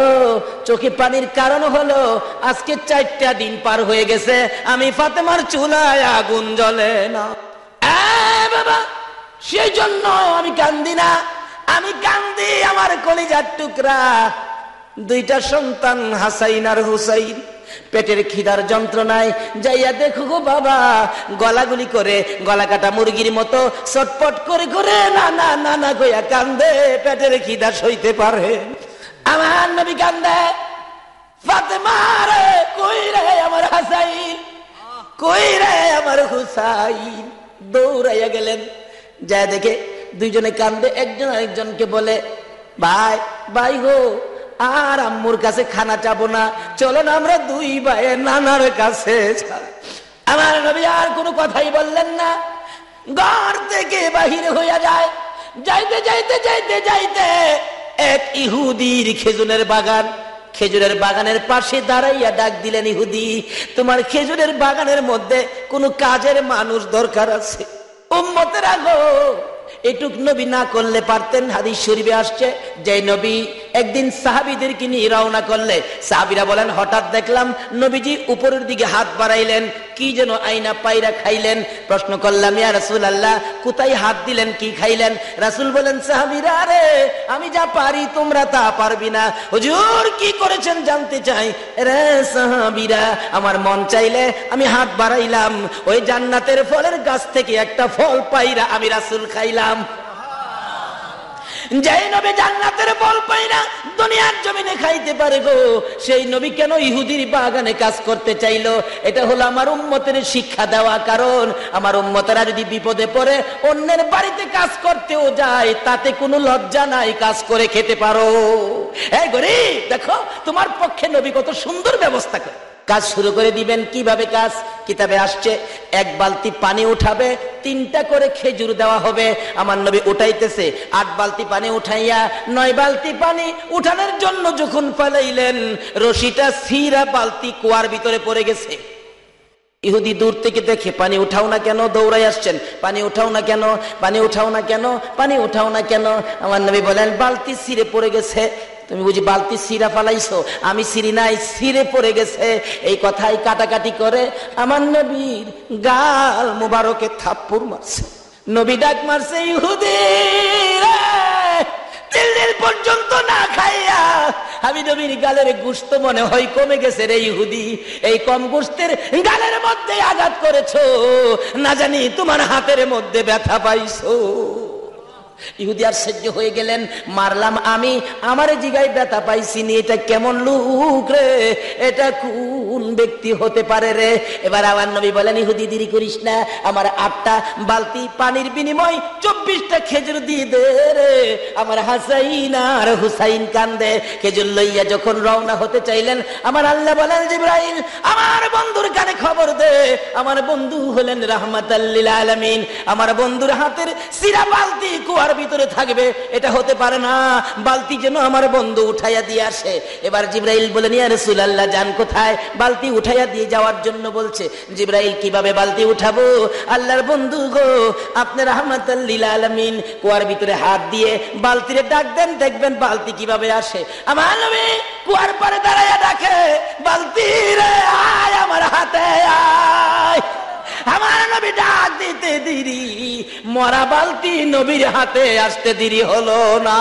চোখে পানির কারণ হলো আজকে 4টা দিন পার হয়ে গেছে আমি ফাতেমার চুলায় আগুন জ্বলে না। বাবা, সেই জন্য আমি কান্দি না, আমি কান্দি আমার কলিজার টুকরা 2টা সন্তান হাসাইন আর হুসাইন পেটের খিদার যন্ত্রণায় যাইয়া দেখো গো বাবা, গলাগুলি করে গলা কাটা মুরগির মতো চটপট করে করে না না না না কইয়া কান্দে, পেটের খিদা সইতে পারে। আমার নবী কান্দে, ফাতেমা রে, কই রে আমার হাসাইন, কই রে আমার হুসাইন? দৌড়াইয়া গেলেন, যা দেখে 2জনে কান্দে, একজন আরেকজনকে বলে, ভাই ভাই গো, আর আম্মুর কাছে খানা চাবো না, চলো না আমরা 2 ভাই নানার কাছে। আমার নবী আর কোনো কথাই বললেন না, ঘর থেকে বাহির হইয়া যায়। যাইতে যাইতে যাইতে যাইতে এক ইহুদির খেজুরের বাগান, খেজুরের বাগানের পাশে দাঁড়াইয়া ডাক দিলেন, ইহুদি, তোমার খেজুরের বাগানের মধ্যে কোনো কাজের মানুষ দরকার আছে। উম্মতের আগো, এটুক নবী না করলে পারতেন। হাদিস শরীফে আসছে, যে নবী একদিন সাহাবীদেরকে নিয়ে রওনা করলে সাহাবীরা বলেন, হঠাৎ দেখলাম নবীজি উপরের দিকে হাত বাড়াইলেন, কি যেন আইনা পায়রা খাইলেন। প্রশ্ন করলাম, ইয়া রাসূলুল্লাহ, কোথায় হাত দিলেন, কি খাইলেন? রাসূল বলেন, সাহাবীরা রে, আমি যা পারি তোমরা তা পারবি না। হুজুর কি করেছেন জানতে চাই? রে সাহাবীরা, আমার মন চাইলে আমি হাত বাড়াইলাম, ওই জান্নাতের ফলের গাছ থেকে একটা ফল পাইরা আমি রাসূল খাইলাম। যেই নবী জান্নাতের ফল পাই না দুনিয়ার জমিনে খাইতে পারে গো, সেই নবী কেন ইহুদির বাগানে কাজ করতে চাইলো? এটা হলো আমার উম্মতের শিক্ষা দেওয়া। কারণ আমার উম্মতেরা যদি বিপদে পড়ে অন্যের বাড়িতে কাজ করতেও যায়, তাতে কোনো লজ্জা নাই, কাজ করে খেতে পারো। এই গরিব, দেখো তোমার পক্ষে নবী কত সুন্দর ব্যবস্থা করে। কাজ শুরু করে দিবেন। কিভাবে কাজ? কিতাবে আসছে, 1 বালতি পানি উঠাবে, 3টা করে খেজুর দেওয়া হবে। আমার নবী উঠাইতেছে, 8 বালতি পানি উঠাইয়া 9 বালতি পানি উঠানোর জন্য যখন ফেলাইলেন, রশিটা ছিঁড়া বালতি কুয়ার ভিতরে পড়ে গেছে। ইহুদি দূর থেকে দেখে, পানি উঠাও না কেন? দৌড়াই আসছেন, পানি উঠাও না কেন, পানি উঠাও না কেন, পানি উঠাও না কেন? আমার নবী বলেন, বালতি ছিঁড়ে পড়ে গেছে। তুমি বুঝি বালতি ছিঁড়া ফালাইছো? আমি ছিঁড়ি নাই, ছিঁড়ে পড়ে গেছে। এই কথাই কাটাকাটি করে আমার নবীর গাল মুবারকে থাপ্পড় মারছে। নবী ডাক মারছে, ইহুদি রে, 3 দিন পর্যন্ত না খাইয়া আমি নবীর গালের গোশত মনে হয় কমে গেছে রে ইহুদি। এই কম গোশতের গালের মধ্যে আঘাত করেছো, না জানি তোমার হাতের মধ্যে ব্যথা পাইছো। ইহুদি আর সহ্য হয়ে গেলেন, মারলাম আমি, আমার জিগায় ব্যথা পাইছি নি, এটা কেমন লোক রে, এটা কোন ব্যক্তি হতে পারে রে? এবার আমার নবী বলেন, ইহুদি দেরি করিস না, আমার 8টা বালতি পানির বিনিময় 24টা খেজুর দিয়ে দে রে। আমার হাসাইন আর হুসাইন কান্দে। খেজুর লইয়া যখন রওনা হতে চাইলেন, আমার আল্লাহ বলেন, জিবরাইল আমার বন্ধুর কানে খবর দে, আমার বন্ধু হলেন রাহমাতাল লিল আলামিন, আমার বন্ধুর হাতের সিরা বালতি কুয়ার ভিতরে থাকবে, এটা হতে পারে না, বালতি যেন আমার বন্ধু উঠাইয়া দিয়ে আসে। এবার জিবরাইল বলেন, ইয়া রাসূলুল্লাহ, যান কোথায়? বালতি উঠাইয়া দিয়ে যাওয়ার জন্য বলছে। জিবরাইল, কিভাবে বালতি উঠাবো? আল্লাহর বন্ধু গো, আপনি রাহমাতাল লিল আলামিন, কুয়ার ভিতরে হাত দিয়ে বালতিরে ডাক দেন, দেখবেন বালতি কিভাবে আসে। আমার নবী কুয়ার পাড়ে দাঁড়াইয়া ডাকে, বালতি রে আয় আমার হাতে আয়। আমার নবী ডাক দিতে দেরি, মরা বালতি নবীর হাতে আসতে দেরি হলো না।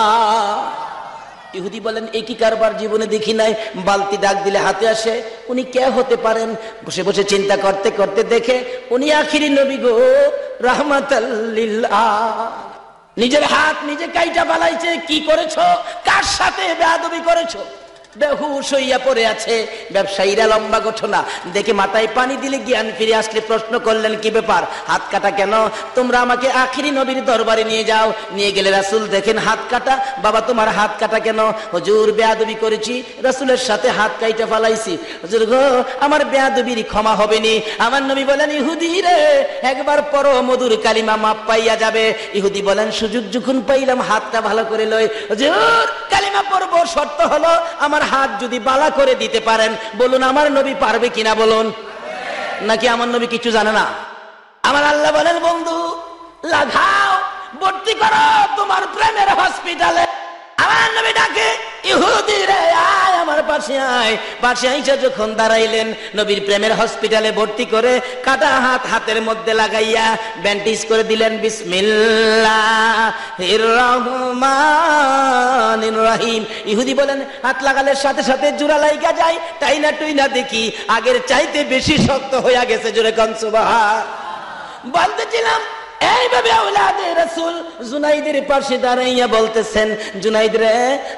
ইহুদি বলেন এ কি কারবার জীবনে দেখি নাই, বালতি ডাক দিলে হাতে আসে, উনি কে হতে পারেন? বসে বসে চিন্তা করতে করতে দেখে উনি আখিরি নবী গো, রাহমাতাল লিল আলামিন। নিজের হাত নিজে কাইটা বালাইছে। কি করেছো? কার সাথে বেয়াদবি করেছো? বেহুশ হইয়া পড়ে আছে। ব্যবসায়ীরা লম্বা ঘটনা দেখে মাথায় পানি দিলে জ্ঞান ফিরে আসলে প্রশ্ন করলেন কি ব্যাপার, হাত কাটা কেন? তোমরা আমাকে আখিরি নবীর দরবারে নিয়ে যাও। নিয়ে গেলে রাসূল দেখেন হাত কাটা। বাবা তোমার হাত কাটা কেন? হুজুর বেয়াদবি করেছি, রাসূলের সাথে হাত কাইটা ফালাইছি। হুজুর গো আমার বেয়াদবির ক্ষমা হবে নি। আমার নবী বলেন ইহুদি রে একবার পড়ো মধুর কালিমা, মাপ পাইয়া যাবে। ইহুদি বলেন সুযোগ যখন পাইলাম হাতটা ভালো করে লই। হুজুর কালিমা পড়বো, শর্ত হলো আমার হাত যদি বালা করে দিতে পারেন। বলুন আমার নবী পারবে কিনা বলুন? নাকি আমার নবী কিছু জানে না? আমার আল্লাহ বলেন বন্ধু লাগাও, ভর্তি করো তোমার প্রেমের হসপিটালে। আমার নবী ডাকে ইহুদি রে আয় আমার পাশে আয়। পাশে আইসা যখন দাঁড়াইলেন নবীর প্রেমের হসপিটালে ভর্তি করে কাটা হাত হাতের মধ্যে লাগাইয়া ব্যান্ডেজ করে দিলেন। বিসমিল্লাহির রহমানির রহিম। ইহুদি বলেন হাত লাগালে সাথে সাথে জোড়া লাইগা যায়, তাই না টুই না দেখি আগের চাইতে বেশি শক্ত হইয়া গেছে। জোরে কোন সুবহান। বলতেছিলাম এইভাবে আওলাদে রাসূল জুনাইদের পাশে দাঁড়াইয়া বলতেছেন জুনাইদ রে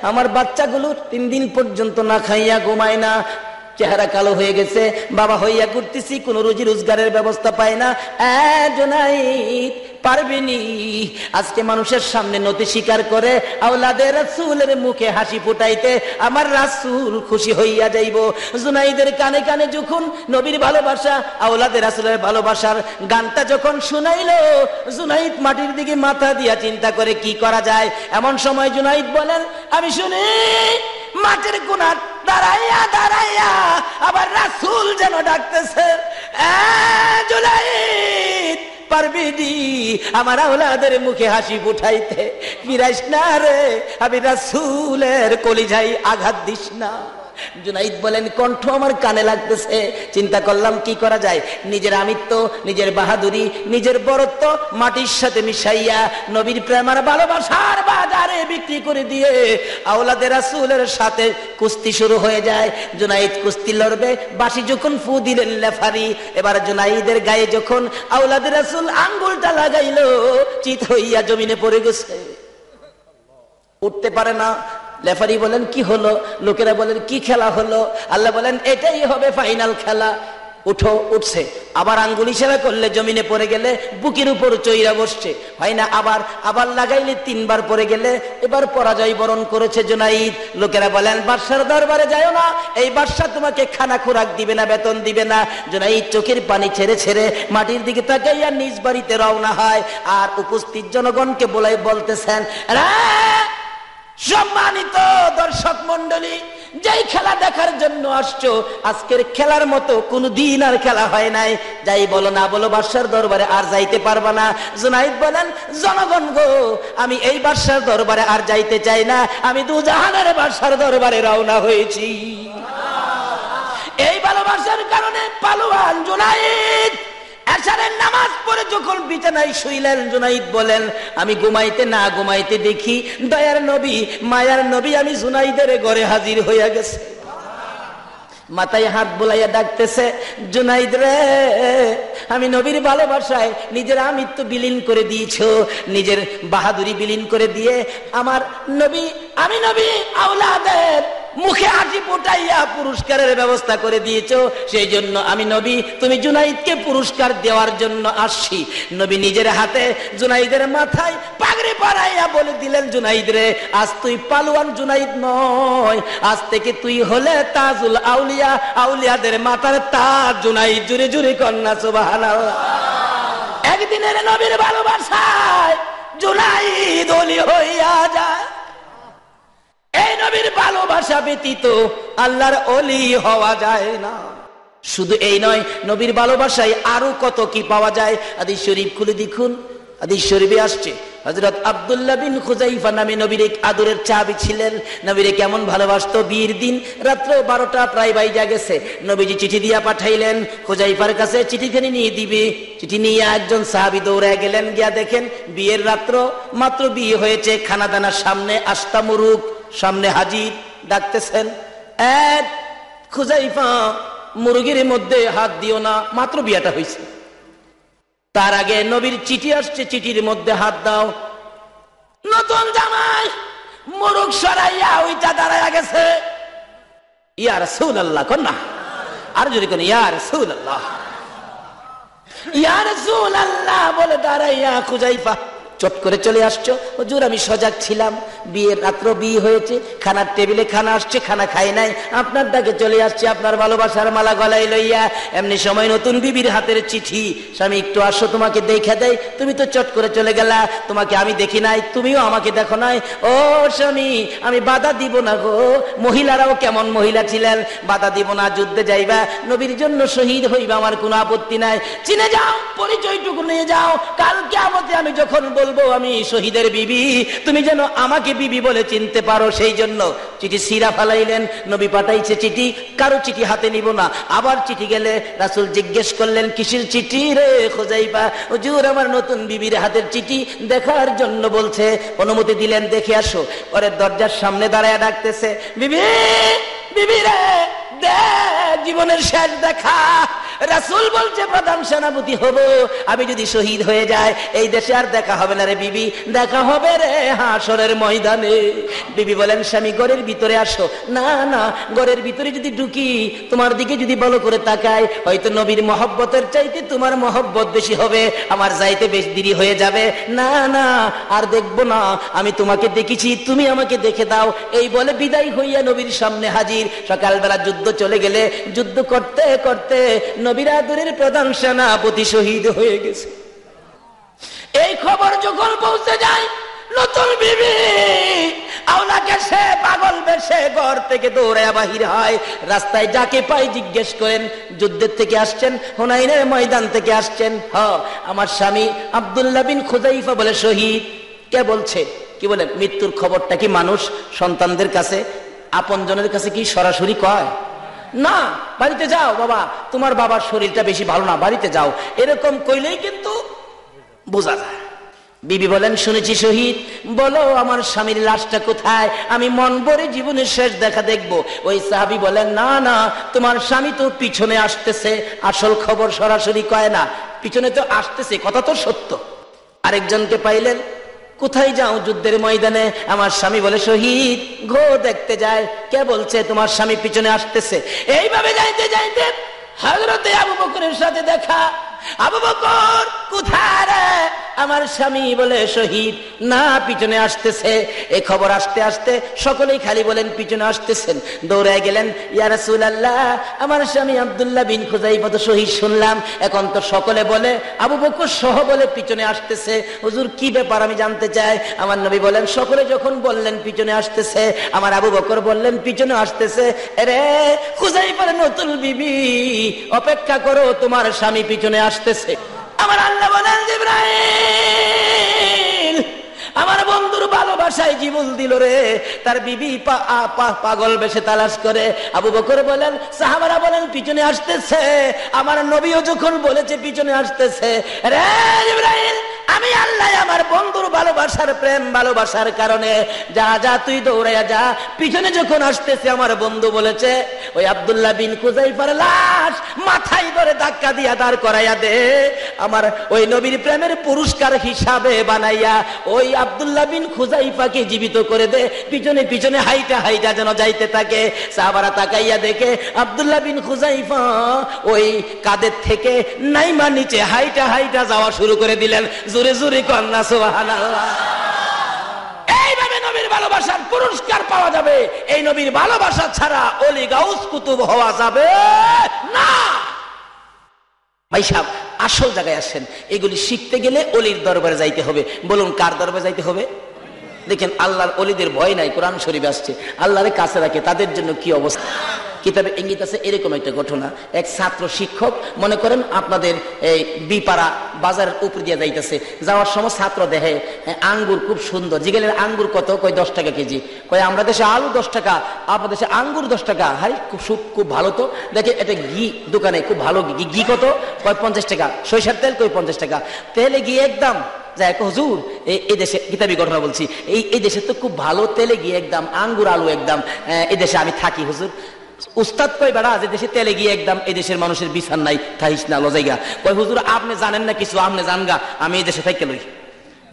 আমার বাচ্চাগুলো 3 দিন পর্যন্ত না খাইয়া ঘুমায় না, চেহারা কালো হয়ে গেছে, বাবা হইয়া ঘুরতেছি, কোন রুজি রোজগারের ব্যবস্থা পায় না। জুনাইদ পারবেনি আজকে মানুষের সামনে নতি স্বীকার করে আওলাদে রাসূলের মুখে হাসি ফুটাইতে, আমার রাসূল খুশি হইয়া যাইব। জুনাইদের কানে কানে যখন নবীর ভালোবাসা আওলাদে রাসূলের ভালোবাসার গানটা যখন শুনাইলো, জুনাইদ মাটির দিকে মাথা দিয়া চিন্তা করে কি করা যায়। এমন সময় জুনাইদ বলেন আমি শুনি মাটির কোণার দাঁড়াইয়া দাঁড়াইয়া আবার রাসূল যেন ডাকতেছে, জুনাইদ পারবি দি আমার আওলাদের মুখে হাসি ফুটাইতে? ফিরাইস না রে, আমি রাসূলের কলিজায় আঘাত দিস না। জুনাইদ বলেন কণ্ঠ আমার কানে লাগতেছে। চিন্তা করলাম কি করা যায়। নিজের আমিত্ব, নিজের বাহাদুরি, নিজের বরত্ব মাটির সাথে মিশাইয়া নবীর প্রেম আর ভালোবাসার বাজারে বিক্রি করে দিয়ে আওলাদে রাসূলের সাথে কুস্তি শুরু হয়ে যায়। জুনাইদ কুস্তি লড়বে, বাঁশি যখন ফু দিলেন লেফারি, এবার জুনাইদের গায়ে যখন আওলাদে রাসূল আঙ্গুলটা লাগাইলো, চিত হইয়া জমিনে পড়ে গেছে, উঠতে পারে না। লেফারি বলেন কি হলো? লোকেরা বলেন কি খেলা হলো? আল্লাহ বলেন এটাই হবে ফাইনাল খেলা। উঠো, উঠছে। আবার আঙ্গুল ইশারা করলে জমিনে পড়ে গেলে বুকের উপর চইরা বসছে, হয় না? আবার লাগাইলে 3 বার পড়ে গেলে এবার পরাজয় বরণ করেছে জুনাইদ। লোকেরা বলেন বাদশার দরবারে যাও না, এই বাদশা তোমাকে খানা খোরাক দিবে না, বেতন দিবে না। জুনাইদ চোখের পানি ছেড়ে ছেড়ে মাটির দিকে তাকাইয়া নিজ বাড়িতে রওনা হয়। আর উপস্থিত জনগণকে বলতেছেন সম্মানিত দর্শক মন্ডলী, যেই খেলা দেখার জন্য আসছো আজকের খেলার মতো কোনদিন আর খেলা হয় নাই। যাই বলো না বলো বাদশার দরবারে আর যাইতে পারবা না। জুনাইদ বলেন জনগণ গো আমি এই বাদশার দরবারে আর যাইতে চাই না, আমি দুজাহানের বাদশার দরবারে রওনা হয়েছি। এই ভালোবাসার কারণে পালোয়ান জুনাইদ এশারের নামাজ পড়ে যখন বিছানায় শুইলেন, জুনাইদ বলেন আমি ঘুমাইতে না ঘুমাইতে দেখি দয়ার নবী মায়ার নবী আমি জুনাইদের ঘরে হাজির হইয়া গেছে। মাথায় হাত বুলাইয়া ডাকতেছে জুনাইদ রে আমি নবীর ভালোবাসায় নিজের আমিত্ব বিলীন করে দিয়েছো, নিজের বাহাদুরি বিলীন করে দিয়ে আমার নবী আমি নবী আওলাদের মুখে হাসি ফুটাইয়া পুরস্কারের ব্যবস্থা করে দিয়েছো। সেই জন্য আমি নবী তুমি জুনাইদকে পুরস্কার দেওয়ার জন্য আসছি। নবী নিজের হাতে জুনাইদের মাথায় পাগড়ি পরাইয়া বলে দিলেন জুনাইদ রে আজ তুই পালোয়ান জুনাইদ নয়, আজ থেকে তুই হলে তাজুল আউলিয়া, আউলিয়াদের মাথার তাজ জুনাইদ। জুরে জুরে কন্যা সুবহানাল্লাহ। একদিনের নবীর ভালোবাসায় জুনাইদ ওলি হইয়া যায়। এই নবীর ভালোবাসা ব্যতীত আল্লাহর ওলি হওয়া যায় না। শুধু এই নয়, নবীর ভালোবাসায় আরো কত কি পাওয়া যায়। হাদিস শরীফ খুলে দেখুন, হাদিস শরীফে আসছে হযরত আব্দুল্লাহ বিন খুযাইফা নামে নবীর এক আদরের চাবি ছিলেন। নবীরে কেমন ভালোবাসতো। বিয়ের দিন রাত্র 12টা প্রায় বাইজা গেছে, নবীজি চিঠি দিয়া পাঠাইলেন খুযাইফার কাছে চিঠিখানি নিয়ে দিবে। চিঠি নিয়ে একজন সাহাবী দৌড়ায় গেলেন, গিয়া দেখেন বিয়ের রাত্র মাত্র বিয়ে হয়েছে, খানা দানার সামনে আস্তা মুরুক সামনে হাজির, ডাকতেছেন, এক খুজাইফা মুরগির মধ্যে হাত দিও না, মাত্র বিয়াটা হয়েছে, তার আগে নবীর চিঠি আসছে, চিঠির মধ্যে হাত দাও। নতুন জামাই মুরগ সরাইয়া ওইটা দাঁড়াইয়া গেছে, ইয়া রাসূলুল্লাহ কন্যা, আর যদি কোন ইয়া রাসূলুল্লাহ, ইয়া রাসূলুল্লাহ বলে দাঁড়াইয়া খুজাইফা চট করে চলে আসছো। হুজুর আমি সজাগ ছিলাম, বিয়ের রাত্র বিয়ে হয়েছে, খানার টেবিলে খানা আসছে, খানা খাই নাই, আপনার ডাকে চলে আসছে, আপনার ভালোবাসার মালা গলায় লইয়া। এমনি সময় নতুন বিবির হাতের চিঠি, স্বামী একটু আসো তোমাকে দেখে দেয়, তুমি তো চট করে চলে গেলা, তোমাকে আমি দেখি নাই, তুমিও আমাকে দেখো নাই। ও স্বামী আমি বাধা দিব না গো, মহিলারাও কেমন মহিলা ছিলেন, বাধা দিব না, যুদ্ধে যাইবা, নবীর জন্য শহীদ হইবা, আমার কোনো আপত্তি নাই, চিনে যাও, পরিচয়টুকু নিয়ে যাও, কাল কিয়ামতে আমি যখন বলবো আমি শহীদের বিবি, তুমি যেন আমাকে বিবি বলে চিনতে পারো, সেই জন্য। চিঠি সিরা ফালাইলেন, নবী পাঠাইছে চিঠি, কারো চিঠি হাতে নিব না। আবার চিঠি গেলে রাসূল জিজ্ঞেস করলেন, কিসের চিঠি রে খুজাইফা? হুজুর আমার নতুন বিবির হাতের চিঠি দেখার জন্য বলছে, অনুমতি দিলেন, দেখে আসো। পরে দরজার সামনে দাঁড়ায় ডাকতেছে, বিবি, বিবি রে দে জীবনের শেষ দেখা। রাসূল বলছে প্রধান সেনাপতি হব, আমি যদি শহীদ হয়ে যায় এই দেশে আর দেখা হবে না রে বিবি, দেখা হবে রে হাসরের ময়দানে। বিবি বলেন, স্বামী ঘরের ভিতরে আসো। না না, ঘরের ভিতরে যদি ঢুকি, তোমার দিকে যদি ভালো করে তাকাই, হয়তো নবীর মহব্বতের চাইতে তোমার মহব্বত বেশি হবে, আমার যাইতে বেশ দেরি হয়ে যাবে। না না, আর দেখবো না, আমি তোমাকে দেখেছি, তুমি আমাকে দেখে দাও। এই বলে বিদায় হইয়া নবীর সামনে হাজির। সকালবেলা যুদ্ধ চলে গেলে, যুদ্ধ করতে করতে নবীর আদরের প্রধান সেনাপতি শহীদ হয়ে গেছে। এই খবর যখন পৌঁছে যায়, নতুন বিবি আওলাকে সে পাগল বেশে ঘর থেকে দৌড়ায় বাহির হয়, রাস্তায় যাকে পাই জিজ্ঞেস করেন, যুদ্ধের থেকে আসছেন, হুনাইনের ময়দান থেকে আসছেন? হ, আমার স্বামী আব্দুল্লাহ বিন খুজাইফা বলে শহীদ। কে বলছে? কি বলেন, মৃত্যুর খবরটা কি মানুষ সন্তানদের কাছে, আপনজনের কাছে কি সরাসরি কয়? না, বাড়িতে যাও বাবা, তোমার বাবার শরীরটা বেশি ভালো না, বাড়িতে যাও, এরকম কইলেই কিন্তু বোঝা যায়। বিবি বলেন, শুনেছি শহীদ, বলো আমার স্বামীর লাশটা কোথায়, আমি মন ভরে জীবনের শেষ দেখা দেখব। ওই সাহাবী বলেন, না না, তোমার স্বামী তো পিছনে আসতেছে, আসল খবর সরাসরি কয় না, পিছনে তো আসতেছে, কথা তো সত্য। আরেকজনকে পাইলেন, কোথায় যাও? যুদ্ধের ময়দানে। আমার স্বামী বলে শহীদ, ঘো দেখতে যায়। কে বলছে? তোমার স্বামী পিছনে আসতেছে। এইভাবে যাইতে যাইতে হযরতে আবু বকরের সাথে দেখা। আবু বকর, কোথায় রে? আমার স্বামী বলে শহীদ। না, পিছনে আসতেছে। এই খবর আসতে আসতে সকলেই খালি বলেন পিছনে আসতেছেন। দৌড়ায় গেলেন, ইয়া রাসূলুল্লাহ, আমার স্বামী আব্দুল্লাহ বিন খুজাইফা তো শহীদ শুনলাম, এখন তো সকলে বলে আবু বকর সহ বলে পিছনে আসতেছে, হুজুর কি ব্যাপার আমি জানতে চাই। আমার নবী বলেন, সকলে যখন বললেন পিছনে আসতেছে, আমার আবু বকর বললেন পিছনে আসতেছে। আরে খুজাইফার নতুন বিবি, অপেক্ষা করো, তোমার স্বামী পিছনে আসতেছে। আমার আল্লাহ বলেন, জিবরাইল আমার বন্ধুর ভালোবাসায় জীবন দিল রে, তার বিবি পাগল বেশে তালাশ করে। আবু বকর বলেন, সাহাবারা বলেন পিছনে আসতেছে। আমার নবীও যখন বলেছে পিছনে আসতেছে, রে জিবরাইল, আমি আল্লাহ আমার বন্ধুর ভালোবাসার প্রেম ভালোবাসার কারণে যা যা তুই দৌড়াইয়া যা, পিছনে যখন আসতেছে আমার বন্ধু বলেছে ওই আব্দুল্লাহ বিন খুজাইফার লাশ মাথায় ধরে ধাক্কা দিয়া দাঁড় করাইয়া দে, আমার ওই নবীর প্রেমের পুরস্কার হিসাবে বানাইয়া ওই আব্দুল্লাহ বিন খুজাইফাকে জীবিত করে দে, পিছনে পিছনে হাইটা হাইটা যেন যাইতে থাকে। সাহাবারা তাকাইয়া দেখে আব্দুল্লাহ বিন খুজাইফা ওই কাদের থেকে নাইমা নিচে হাইটা হাইটা যাওয়া শুরু করে দিলেন। জোরে জোরে কন্যা সুবহানাল্লাহ। এইভাবে নবীর ভালোবাসার পুরস্কার পাওয়া যাবে। এই নবীর ভালোবাসা ছাড়া ওলি গাউস কুতুব হওয়া যাবে না। ভাই সাহেব, আসল জায়গায় আসেন। এগুলি শিখতে গেলে অলির দরবারে যাইতে হবে। বলুন কার দরবারে যাইতে হবে? দেখেন আল্লাহর অলিদের ভয় নাই, কোরআন শরীফ আসছে, আল্লাহরে কাছে রাখে, তাদের জন্য কি অবস্থা। কিতাবে ইঙ্গিত আছে এরকম একটা ঘটনা। এক ছাত্র শিক্ষক, মনে করেন আপনাদের এই বিপাড়া বাজারের উপর দিয়ে যাইতেছে, যাওয়ার সময় ছাত্র দেখে আঙ্গুর খুব সুন্দর, জিগেলের আঙ্গুর কত? কয় 10 টাকা কেজি। কয় আমরা দেশে আলু 10 টাকা, আপনার দেশে আঙ্গুর 10 টাকা। হাই খুব ভালো তো। দেখে এটা ঘি দোকানে, খুব ভালো ঘি কত? কয় 50 টাকা। সরিষার তেল কই 50 টাকা। তেলে ঘি একদম। যাই হুজুর, এই দেশে কিতাবি ঘটনা বলছি, এই দেশে তো খুব ভালো, তেলে গিয়ে একদম, আঙ্গুর আলু একদম, এই দেশে আমি থাকি হুজুর। উস্তাদ কই বেড়া, যে দেশে তেলে গিয়ে একদম, এই দেশের মানুষের বিচার নাই, থাইস না লজাইগা। কয় হুজুর আপনি জানেন না কিছু, আপনি জানগা, আমি এই দেশে থাইকে লই।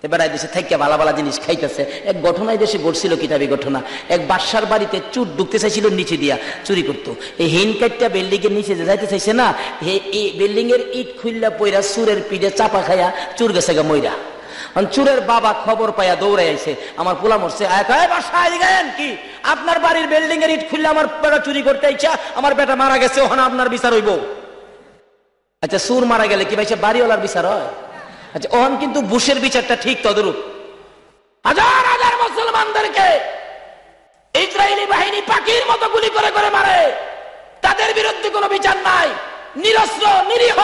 এবার এই দেশে থাইকে ভালো ভালো জিনিস খাইতেছে। এক ঘটনা এই দেশে ঘটছিল, কিতাবি ঘটনা। এক বাদশার বাড়িতে চুর ঢুকতে চাইছিল, নিচে দিয়া চুরি করতো। এই হিন কাটটা বিল্ডিং এর নিচে যে যাইতে চাইছে না, এই বিল্ডিং এর ইট খুললা পইরা চুরের পিঠে চাপা খাইয়া চুর গেছে গা মইরা। চুরের বাবা খবর পাইয়া দৌড়ে আইছে, আমার পোলা মরছে। কি আপনার বাড়ির বিল্ডিং এর ইট খুললে আমার বেটা চুরি করতে ইচ্ছা, আমার বেটা মারা গেছে, ওখানে আপনার বিচার হইব? আচ্ছা চুর মারা গেলে কি ভাই সে বাড়িওয়ালার বিচার হয়? আচ্ছা ওখান কিন্তু বুশের বিচারটা ঠিক তদরূপ। হাজার হাজার মুসলমানদেরকে ইসরায়েলি বাহিনী পাখির মতো গুলি করে করে মারে, তাদের বিরুদ্ধে কোনো বিচার নাই। নিরস্ত্র নিরীহ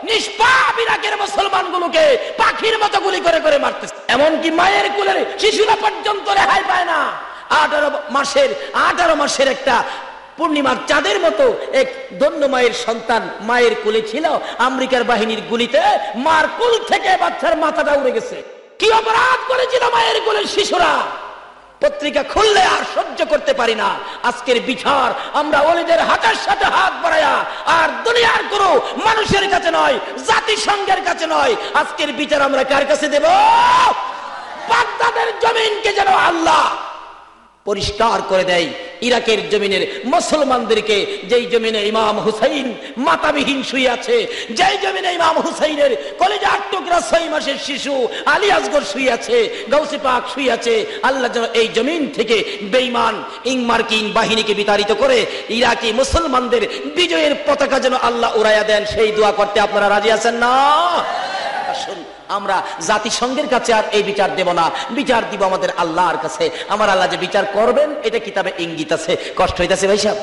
নিষ্পাপ ইরাকের মুসলমান গুলোকে পাখির মতো গুলি করে করে মারতেছে। এমনকি মায়ের কোলের শিশুরা পর্যন্ত রেহাই পায় না। 18 মাসের একটা পূর্ণিমার চাঁদের মতো এক ধন্য মায়ের সন্তান মায়ের কোলে ছিল, আমেরিকার বাহিনীর গুলিতে মার কোল থেকে বাচ্চার মাথাটা উড়ে গেছে। কি অপরাধ করেছিল মায়ের কোলের শিশুরা? পত্রিকা খুললে আর সহ্য করতে পারি না। আজকের বিচার আমরা ওলিদের হাতের সাথে হাত বাড়ায়া, আর দুনিয়ার কোনো মানুষের কাছে নয়, জাতিসংঘের কাছে নয়, আজকের বিচার আমরা কার কাছে দেব? বাগদাদের জমিনকে যেন আল্লাহ পরিষ্কার করে দেয়। ইরাকের জমিনের মুসলমানদেরকে, যেই জমিনে ইমাম হুসাইন মাতাবিহীন শুয়ে আছে, যেই জমিনে ইমাম হুসাইনের কলিজার টুকরা 6 মাসের শিশু আলী আসগর শুয়ে আছে, গাউসে পাক শুয়ে আছে, আল্লাহ যেন এই জমিন থেকে বেঈমান ইংমার্কিন বাহিনীকে বিতাড়িত করে ইরাকি মুসলমানদের বিজয়ের পতাকা যেন আল্লাহ উড়াইয়া দেন, সেই দোয়া করতে আপনারা রাজি আছেন না? আসুন আমরা জাতিসংঘের কাছে আর এই বিচার দেব না, বিচার দিব আমাদের আল্লাহর কাছে। আমার আল্লাহ যে বিচার করবেন এটা কিতাবে ইঙ্গিত আছে। কষ্ট হইতাছে ভাই সাহেব?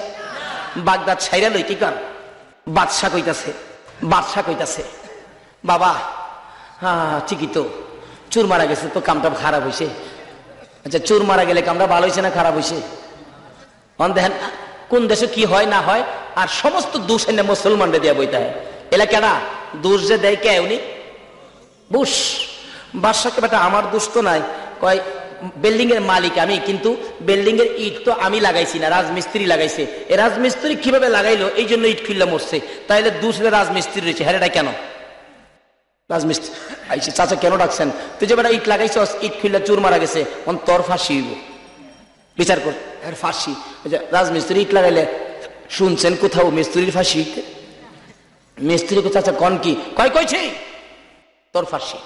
বাগদাদ ছাইরা লই কি কার? বাদশা কইতাছে বাবা হ্যাঁ ঠিকই তো, চুর মারা গেছে তো কামটা খারাপ হয়েছে। আচ্ছা চুর মারা গেলে কামটা ভালো হয়েছে না খারাপ হয়েছে? দেখেন কোন দেশে কি হয় না হয়, আর সমস্ত দোষ এনে মুসলমানরা দিয়া বইতে হয়। এলা কেনা দোষ যে দেয় কে? উনি বুশ বাদশাকে বেটা আমার দোষ তো নাই। কয় বিল্ডিং এর মালিক আমি, কিন্তু বিল্ডিং এর ইট তো আমি লাগাইছি না, রাজমিস্ত্রি লাগাইছে। এ রাজমিস্ত্রি কিভাবে লাগাইলো এই জন্য ইট খুললা মরছে, তাইলে দোষে রাজমিস্ত্রি রয়েছে। হ্যাঁ এটা কেন রাজমিস্ত্রি আইসি? চাচা কেন ডাকছেন? তুই যে বেটা ইট লাগাইছ, ইট খুললা চুর মারা গেছে, তোর ফাঁসি হইব, বিচার কর ফাঁসি। রাজমিস্ত্রি ইট লাগাইলে শুনছেন কোথাও মিস্ত্রির ফাঁসি হইতে? মিস্ত্রি চাচা কন কি? কইছে তোর ফাঁসি।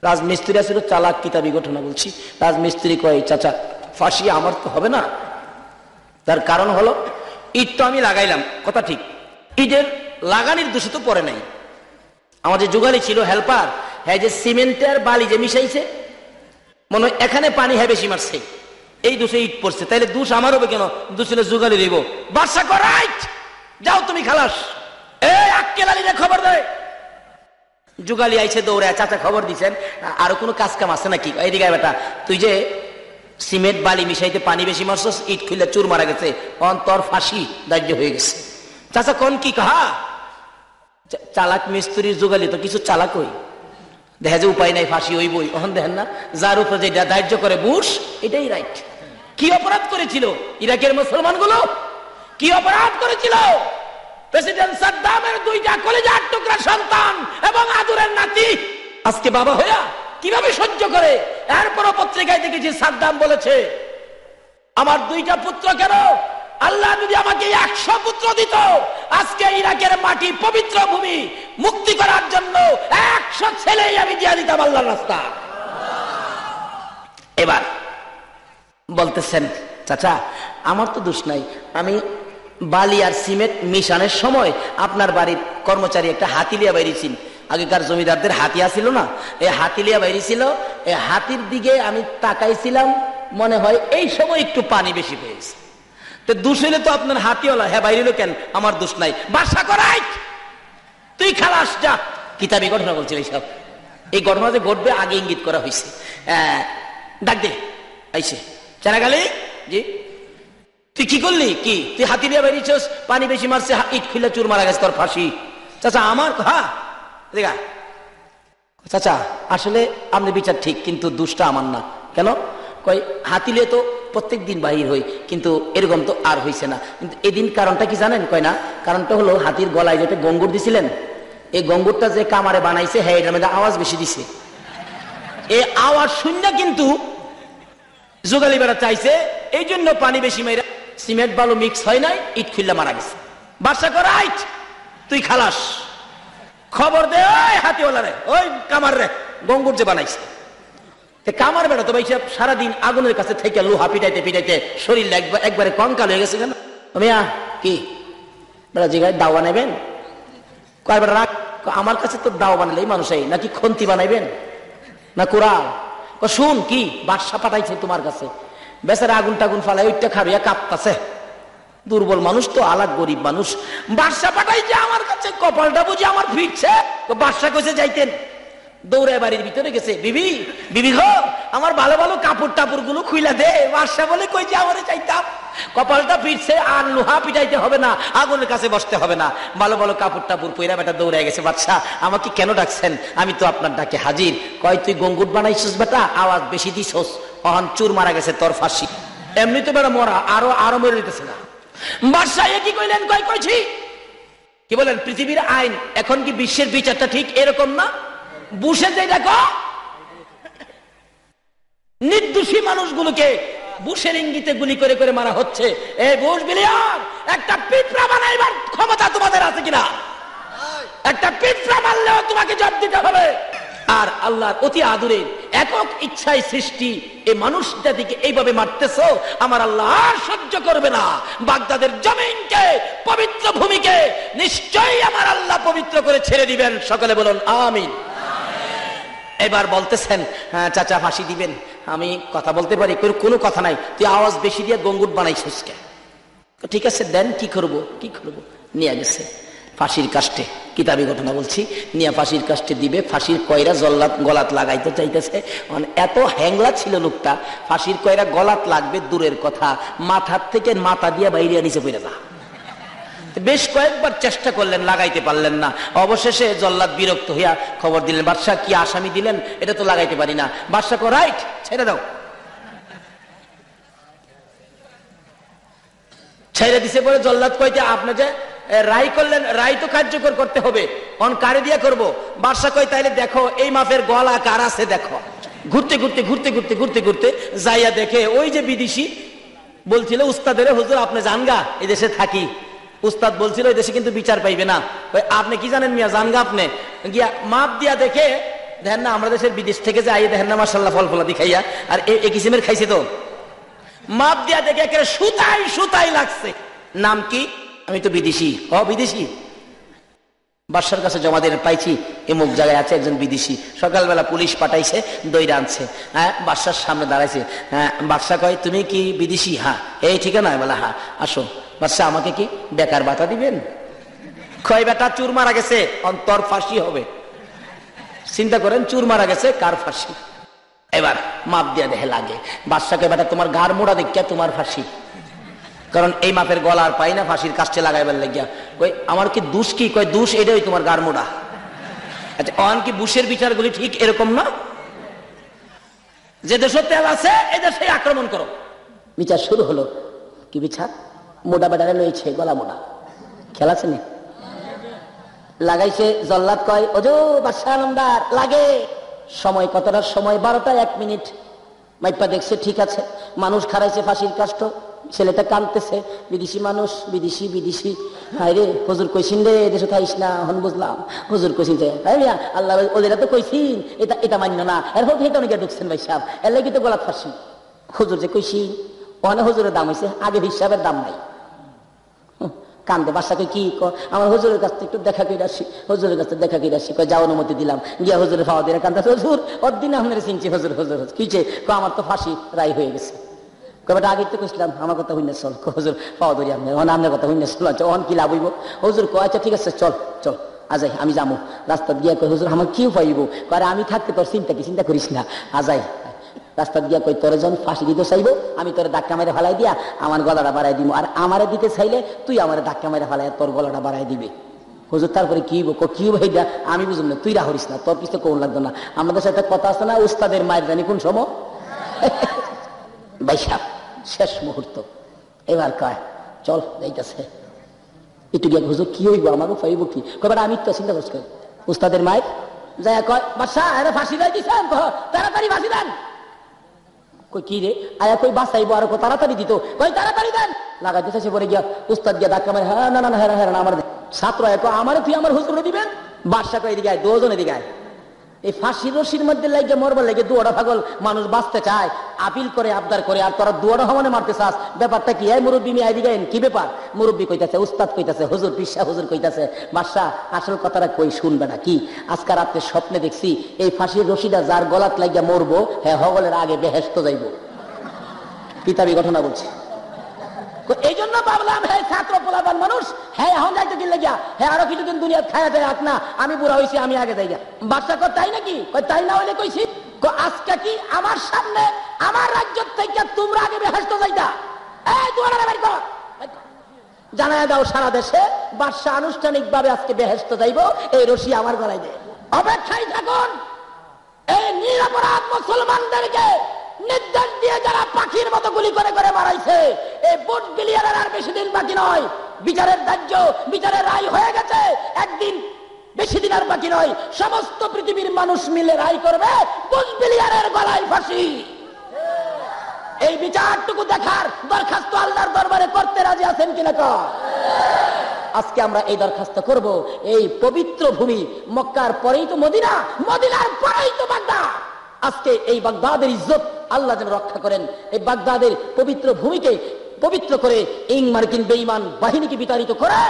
রাজমিস্ত্রি আসলে চালাক, কিতাবি ঘটনা বলছি। রাজমিস্ত্রি কয় চাচা ফাঁসি আমার তো হবে না, তার কারণ হলো ইট তো আমি লাগাইলাম, কথা ঠিক, ইটের লাগানির দোষে তো পড়ে নাই। আমার যে যুগালি ছিল হেল্পার, হ্যাঁ যে সিমেন্টের বালি যে মিশাইছে, মনে হয় এখানে পানি হ্যাঁ বেশি মারছে, এই দোষে ইট পড়ছে, তাইলে দোষ আমার হবে কেন? দোষ হলে যুগালি রইব। বাদশা কর রাইট, যাও তুমি খালাস। এই আক্কেল আলীরে খবর দেয়। যুগালি আইছে দৌড়ে, চাচা খবর দিচ্ছেন আরো কোনো কাজ কাম আছে নাকি? এইদিকে বেটা তুই যে সিমেন্ট বালি মিশাইতে পানি বেশি মারছস, ইট খুলে চুর মারা গেছে, তোর ফাঁসি দাহ্য হয়ে গেছে। চাচা কোন কি কাহা? চালাক মিস্ত্রির যুগালি তো কিছু চালাক হই, দেখা যে উপায় নাই ফাঁসি হইবই। ওখান দেখেন না যার উপরে যেটা দাহ্য করে বুশ, এটাই রাইট। কি অপরাধ করেছিল ইরাকের মুসলমান গুলো? কি অপরাধ করেছিল? প্রেসিডেন্ট সাদ্দামের 2টা কলিজার টুকরা সন্তান এবং আদরের নাতি আজকে বাবা হইয়া কিভাবে সহ্য করে? এরপরও পত্রিকায় দেখেছি সাদ্দাম বলেছে আমার 2টা পুত্র কেন, আল্লাহ যদি আমাকে 100 পুত্র দিত, আজকে ইরাকের মাটি পবিত্র ভূমি মুক্তি করার জন্য 100 ছেলেই আমি দিয়ে দিতাম আল্লাহর রাস্তা। এবার বলতেছেন চাচা আমার তো দোষ নাই, আমি বালি আর সিমেন্ট মিশানোর সময় আপনার বাড়ির কর্মচারী একটা হাতিলিয়া বাইরেছিল, আগেকার জমিদারদের হাতি আসিল না, এই হাতিলিয়া বাইরেছিল, এই হাতির দিকে আমি তাকাইছিলাম, মনে হয় এই সময় একটু পানি বেশি পেয়েছে। তো দোষ হইলে তো আপনার হাতিওয়ালা, হ্যাঁ বাইরে কেন, আমার দোষ নাই, বাসা করাই তুই খালাস যা। কিতাবি ঘটনা বলছিল এইসব। এই ঘটনা যে ঘটবে আগে ইঙ্গিত করা হয়েছে। ডাক দে আইসে চারাগালি, জি তুই কি করলি, কি তুই হাতি দিয়ে বেরিয়েছিস, পানি বেশি মারছে, ইট খুলে চুর মারা গেছে, তোর ফাঁসি। চাচা আমার, হ্যাঁ দেখা চাচা আসলে আপনি বিচার ঠিক, কিন্তু দোষটা আমার না। কেন কয় হাতিলে তো প্রত্যেক দিন বাহির হই, কিন্তু এরকম তো আর হইছে না। কিন্তু এদিন কারণটা কি জানেন? কয় না, কারণটা হলো হাতির গলায় যেটা গঙ্গুর দিছিলেন, এই গঙ্গুরটা যে কামারে বানাইছে, হ্যাঁ এটার মধ্যে আওয়াজ বেশি দিছে। এই আওয়াজ শূন্য কিন্তু জোগালি বেড়া চাইছে, এই জন্য পানি বেশি মেয়েরা সিমেন্ট বালু মিক্স হয় নাই, ইট খুললে মারা গেছে। বাসা করাই তুই খালাস। খবর দে ওই হাতিওয়ালা রে, ওই কামার রে, গঙ্গুর যে বানাইছে। কামার বেড়া তো ভাই সারাদিন আগুনের কাছে থেকে লোহা পিটাইতে পিটাইতে শরীর একবারে কঙ্কাল হয়ে গেছে। কেন মিয়া কি বেড়া জিগায় দাও বানাইবেন? কয় বেড়া রাখ, আমার কাছে তো দাও বানালেই মানুষ, নাকি খন্তি বানাইবেন না কুড়াল? শুন কি বাদশা পাঠাইছে তোমার কাছে, বেচারা আগুন টাগুন ফালাই ওইটা খাবিয়া কাঁপতাছে, দুর্বল মানুষ তো, আলাগ গরিব মানুষ। বাদশা পাঠাইছে আমার কাছে, কপালটা বুঝি আমার ফিরছে। বাদশা কইছে যাইতেন, দৌড়ে বাড়ির ভিতরে গেছে, বিবি বিবি গো আমার ভালো ভালো কাপড় টাপড় গুলো খুইলা দে। বাদশা বলে কই যে আমারে চাইতাম, কপালটা ফিরছে, আর লোহা পিটাইতে হবে না, আগুনের কাছে বসতে হবে না, ভালো ভালো কাপড় টাপড় পইরা বেটা দৌড়ে গেছে। বাদশা আমাকে কেন ডাকছেন? আমি তো আপনার ডাকে হাজির। কয় তুই গঙ্গুট বানাইছিস বেটা, আওয়াজ বেশি দিছস, অহন চুর মারা গেছে, তোর ফাঁসি। এমনি তো বেটা মরা, আরো আরো মরে দিতেছে না। বাদশা কি কইলেন? কইছি কি বলেন, পৃথিবীর আইন এখন কি বিশ্বের বিচারটা ঠিক এরকম না? বুশে যে দেখো নির্দোষী মানুষগুলোকে বুশের ইঙ্গিতে গুলি করে করে মারা হচ্ছে। এই বুশ বিলিয়ন, একটা পিঁপড়া বানাইবার ক্ষমতা তোমাদের আছে কিনা? একটা পিঁপড়া মারলেও তোমাকে জবাব দিতে হবে। আর আল্লাহর অতি আদরের একক ইচ্ছায় সৃষ্টি এই মানুষ জাতিকে এইভাবে মারতেছো, আমার আল্লাহ আর সহ্য করবে না। বাগদাদের জমিনকে, পবিত্র ভূমিকে নিশ্চয়ই আমার আল্লাহ পবিত্র করে ছেড়ে দিবেন। সকলে বলুন আমিন। এবার বলতেছেন চাচা ফাঁসি দিবেন। আমি কথা বলতে পারি, কোনো কথা নাই, তুই আওয়াজ বেশি দিয়ে গঙ্গুট বানাইছিস কে? ঠিক আছে দেন, কি করব নিয়ে গেছে ফাঁসির কাস্টে। কিতাবি ঘটনা বলছি, নিয়ে ফাঁসির কাস্টে দিবে। ফাঁসির কয়রা জল্লাদ গলাত লাগাইতে চাইতেছে, মানে এত হ্যাংলা ছিল লোকটা। ফাঁসির কয়রা গলাত লাগবে দূরের কথা, মাথার থেকে মাথা দিয়ে বাইরে নিচে পড়ে যা। বেশ কয়েকবার চেষ্টা করলেন, লাগাইতে পারলেন না। অবশেষে জল্লাদ বিরক্ত হইয়া খবর দিলেন, বাদশা কি আসামি দিলেন, এটা তো লাগাইতে পারি না। বাদশা কো রাইট, ছেড়ে দাও। ছেড়ে দিছে পরে জল্লাদ কইতে, আপনি যে রায় করলেন, রায় তো কার্যকর করতে হবে, অন কারে দিয়া করবো? বাদশা কই তাইলে দেখো এই মাপের গলা কার আছে দেখো। ঘুরতে ঘুরতে ঘুরতে ঘুরতে ঘুরতে ঘুরতে যাইয়া দেখে ওই যে বিদেশি বলছিল উস্তাদের, হুজুর আপনি জানগা এই দেশে থাকি। উস্তাদ বলছিল এই দেশে কিন্তু বিচার পাইবে না। আপনি কি জানেন মিয়া, জানগা আপনি গিয়া মাপ দিয়া দেখে দেখেন না, আমরা দেশের বিদেশ থেকে যে আই দেখেন না মাশাআল্লাহ ফল ফলা দিখাইয়া, আর এই কিসিমের খাইছে তো মাপ দিয়া দেখে একেবারে সুতাই সুতাই লাগছে। নাম কি? আমি তো বিদেশি। বিদেশি? বাদশার কাছে জমা দিয়ে পাইছি এমুক জায়গায় আছে একজন বিদেশি। সকালবেলা পুলিশ পাঠাইছে, দইরা আনছে। হ্যাঁ, বাদশার সামনে দাঁড়াইছে। হ্যাঁ, বাদশা কয় তুমি কি বিদেশি? হ্যাঁ। এই ঠিকানা? বলে হ্যাঁ। আসো। বাদশা আমাকে কি বেকার ভাতা দিবেন? কয় বেটা চুর মারা গেছে, অন্তর ফাঁসি হবে। চিন্তা করেন, চুর মারা গেছে, কার ফাঁসি? এবার মাপ দিয়া দেখে লাগে। বাদশাকে বেটা তোমার গার মোড়া দেখিয়া তোমার ফাঁসি, কারণ এই মাপের গলার পাই না, ফাঁসির কাছে লাগাইবার লাগিয়া। কই আমার কি দোষ? কি কয় দোষ এটাই তোমার গার মোড়া। আচ্ছা অন কি বুশের বিচারগুলি ঠিক এরকম না? যে দেশে তেল আছে এই দেশে আক্রমণ করো। বিচার শুরু হলো। কি বিচার? মোটা বেটারে লইছে, গলা মোটা, খেলা আছে না, লাগাইছে। জল্লাদ কয় ওজো বাদশা আলমদার লাগে। সময় কতটার সময়? 12টা 1 মিনিট। মাইপা দেখছে ঠিক আছে, মানুষ খারাইছে ফাঁসির কাষ্ট, ছেলেটা কাঁদতেছে। বিদেশি মানুষ, বিদেশি বিদেশি। হায় রে হুজুর কইছিন রে দেশে থাইস না, হন বুঝলাম। হুজুর কইছিন যে আল্লাহ ওদের তো কইছিন এটা এটা মান্য না, এর হোক এটা অনেকে ঢুকছেন ভাই সাহেব, এর লাগি তো গলাত ফাঁসি। হুজুর যে কইছি ওখানে হুজুরের দাম হয়েছে, আগে হিসাবের দাম নাই। কান্দে। বাসাকে কি আমার হুজুরের কাছ থেকে একটু দেখা করে আসি, হুজুরের কাছ থেকে দেখা করে আসি। কয় যা অনুমতি দিলাম। গিয়া হুজুরের পাওয়া দিয়ে কান্দা, হুজুর ওর দিনে আপনার চিনছি। হুজুর হুজুর কিছে? আমার তো ফাঁসি রায় হয়ে গেছে। কবে আগে তো কইছিলাম আমার কথা হইনা চল। হুজুর পাওয়া ধরি আপনি আপনার কথা হইনা চল, অন কি লাভ হইব? হুজুর কয় আচ্ছা ঠিক আছে চল চল আজাই আমি যাবো। রাস্তা গিয়া কই হুজুর আমার কি পাইব? আরে আমি থাকতে তোর চিন্তা করিস না, আজাই। রাস্তা দিয়া কই তোরে যখন ফাঁসি দিতে চাইবো আমি তোরে ধাক্কা মেরে ফেলাই দিয়া আমার গলাটা বাড়াই দিব, আর আমারে দিতে চাইলে তুই আমার ধাক্কা মেরে ফেলাই তোর গলাটা বাড়াই দিবে। হুজুর তারপরে কি ভাইটা আমি বুঝলাম না, তুই রাহরিস না, তোর কিছু কোন লাগতো না। আমাদের সাথে কথা আছে না, উস্তাদের মায়ের জানি কোন সময় বৈশাখ শেষ মুহূর্ত। এবার কয় চল যাইতেছে একটু গিয়ে হুজুর কি হইব আমারও পাইব কি? কবার আমি তো চিন্তা করছি উস্তাদের মায়ের যাই কয় বাদশা এরা ফাঁসি দেয় দিচ্ছেন, তাড়াতাড়ি ফাঁসি দেন। কই কি রে আয়া কই বাঁচাইবো আর তাড়াতাড়ি দিত, কই তাড়াতাড়ি দেন। লাগাইতে চাইছে পরে গিয়া উস্তাদ গিয়া ধাক্কা মারে, হ্যাঁ না না হ্যাঁ হ্যাঁ আমার ছাত্র আমারে তুই আমার হুজুরে দিবেন। বাদশা কই এদিকে আয়, দুজনে এদিকে আয়। এই ফাঁসির রশির মধ্যে লাগে মরবার লাগে দুয়ারা পাগল মানুষ বাঁচতে চায়, আপিল করে আবদার করে, আর তোরা দুয়ারা হমানে মারতে চাস, ব্যাপারটা কি? এই মুরব্বী মিয়া এদিকে কি ব্যাপার? মুরব্বী কইতাছে, উস্তাদ কইতাছে, হুজুর পিসা হুজুর কইতাছে বাদশা আসল কথাটা কই শুনবে না কি? আজকে রাতে স্বপ্নে দেখছি এই ফাঁসির রশিটা যার গলাত লাগিয়া মরবো হ্যাঁ হগলের আগে বেহেশত যাইব। কিতাবি ঘটনা বলছি। এই জন্য ভাবলাম হ্যাঁ ছাত্র পোলাপান মানুষ হ্যাঁ এখন যাইতে দিন লাগিয়া হ্যাঁ আরো কিছুদিন দুনিয়া খায়া যায় না, আমি বুড়া হয়েছি আমি আগে যাই। বাচ্চা কর তাই নাকি? তাই না হইলে কইছি আজকে কি আমার সামনে আমার রাজ্য থেকে তোমরা আগে বেহেশত যাইতা? এই দুয়ারা বের কর, জানায় দাও সারা দেশে বাদশা আনুষ্ঠানিক ভাবে আজকে বেহেশত যাইব, এই রশি আমার গলায় দে। অপেক্ষায় থাকুন এই নিরপরাধ মুসলমানদেরকে নির্দেশ দিয়ে যারা পাখির মতো গুলি করে করে মারাইছে, এই বুট বিলিয়ারের আর বেশি দিন বাকি নয়। বিচারের ধার্য বিচারের রায় হয়ে গেছে, একদিন বেশি দিন আর বাকি নয়। সমস্ত পৃথিবীর মানুষ মিলে রায় করবে বুট বিলিয়ারের গলায় ফাঁসি। এই বিচারটুকু দেখার দরখাস্ত আল্লাহর দরবারে করতে রাজি আছেন কিনা? আজকে আমরা এই দরখাস্ত করব। এই পবিত্র ভূমি মক্কার পরেই তো মদিনা, মদিনার পরেই তো বাগদাদ। আজকে এই বাগদাদের ইজ্জত আল্লাহ যেন রক্ষা করেন। এই বাগদাদের পবিত্র ভূমিকে পবিত্র করে ইং মার্কিন বেঈমান বাহিনীকে বিতাড়িত করে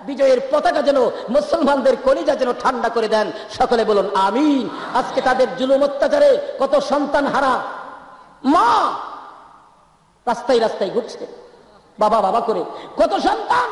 বিজয়ের পতাকা যেন মুসলমানদের কলিজা যেন ঠান্ডা করে দেন। সকলে বলুন আমিন। আজকে তাদের জুলুম অত্যাচারে কত সন্তান হারা মা রাস্তায় রাস্তায় ঘুরছে, বাবা বাবা করে কত সন্তান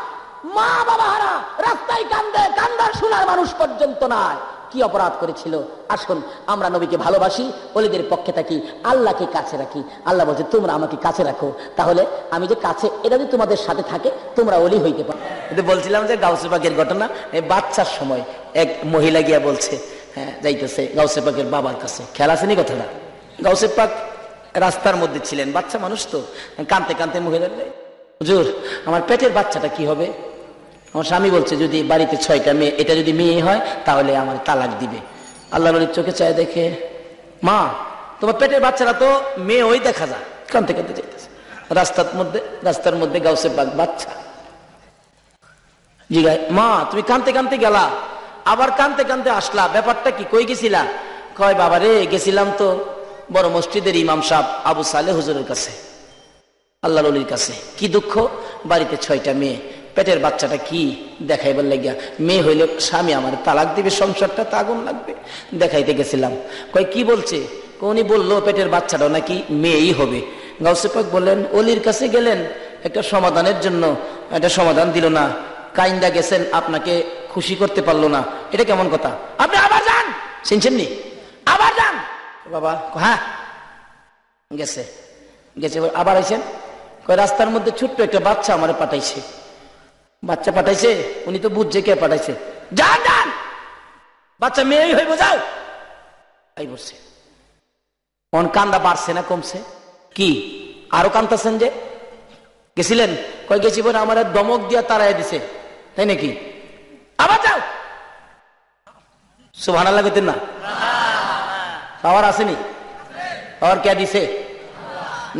মা বাবা হারা রাস্তায় কান্দে, কান্দার শোনার মানুষ পর্যন্ত নাই। কি অপরাধ করেছিল? আসুন আমরা নবীকে ভালোবাসি, ওলিদের পক্ষে থাকি, আল্লাহকে কাছে রাখি। আল্লাহ বলছে তোমরা আমাকে কাছে রাখো, তাহলে আমি যে কাছে, এটা যদি তোমাদের সাথে থাকে তোমরা ওলি হইতে পারো। কিন্তু বলছিলাম যে গাউসে পাকের ঘটনা, এই বাচ্চার সময় এক মহিলা গিয়া বলছে হ্যাঁ যাইতেছে গাউসে পাকের বাবার কাছে। খেয়াল আসেনি কথাটা? গাউসে পাক রাস্তার মধ্যে ছিলেন, বাচ্চা মানুষ তো কানতে কানতে মহিলা, হুজুর আমার পেটের বাচ্চাটা কি হবে? আমার স্বামী বলছে যদি বাড়িতে 6টা মেয়ে, এটা যদি মেয়ে হয় তাহলে আমার তালাক দিবে। আল্লাহ নবীর চোখে চায় দেখে মা তোমার পেটের বাচ্চারা তো মেয়ে ওই দেখা যায়, কানতে কানতে যাইতেছে রাস্তার মধ্যে গাউসে পাক বাচ্চা জিগায় মা তুমি কানতে কানতে গেলা, আবার কানতে কানতে আসলা, ব্যাপারটা কি? কই গেছিলা? কয় বাবা রে গেছিলাম তো বড় মসজিদের ইমাম সাহেব আবু সালে হুজুরের কাছে, আল্লাহ নবীর কাছে। কি দুঃখ, বাড়িতে 6টা মেয়ে, পেটের বাচ্চাটা কি দেখাইবার লাগিয়া, মেয়ে হইলে স্বামী আমার তালাক দিবে, সংসারটা আগুন লাগবে, দেখাইতে গেছিলাম। কয় কি বলছে? উনি বললো পেটের বাচ্চাটাও নাকি মেয়েই হবে। গাউসে পাক বললেন অলির কাছে গেলেন একটা সমাধানের জন্য, একটা সমাধান দিল না, কাইন্দা গেছেন, আপনাকে খুশি করতে পারলো না, এটা কেমন কথা? আপনি আবার যান, শুনছেননি? আবার যান। বাবা হ্যাঁ গেছে, আবার আইছেন। কয় রাস্তার মধ্যে ছোট্ট একটা বাচ্চা আমার পাঠাইছে। বাচ্চা পাঠাইছে, উনি তো বুঝছে কে পাঠাইছে। যান যান, বাচ্চা মেয়েই হইব, যাও। এই বলছে কোন কান্দা বাড়ছে না কমছে? কি আরো কান্দাছেন যে? গেছিলেন? কয় গেছি বলে আমার দমক দিয়া তারাই দিছে, তাই নাকি? আবার যাও। সুবহানাল্লাহ কইতেন না? পাওয়ার আসেনি? পাওয়ার কে দিছে?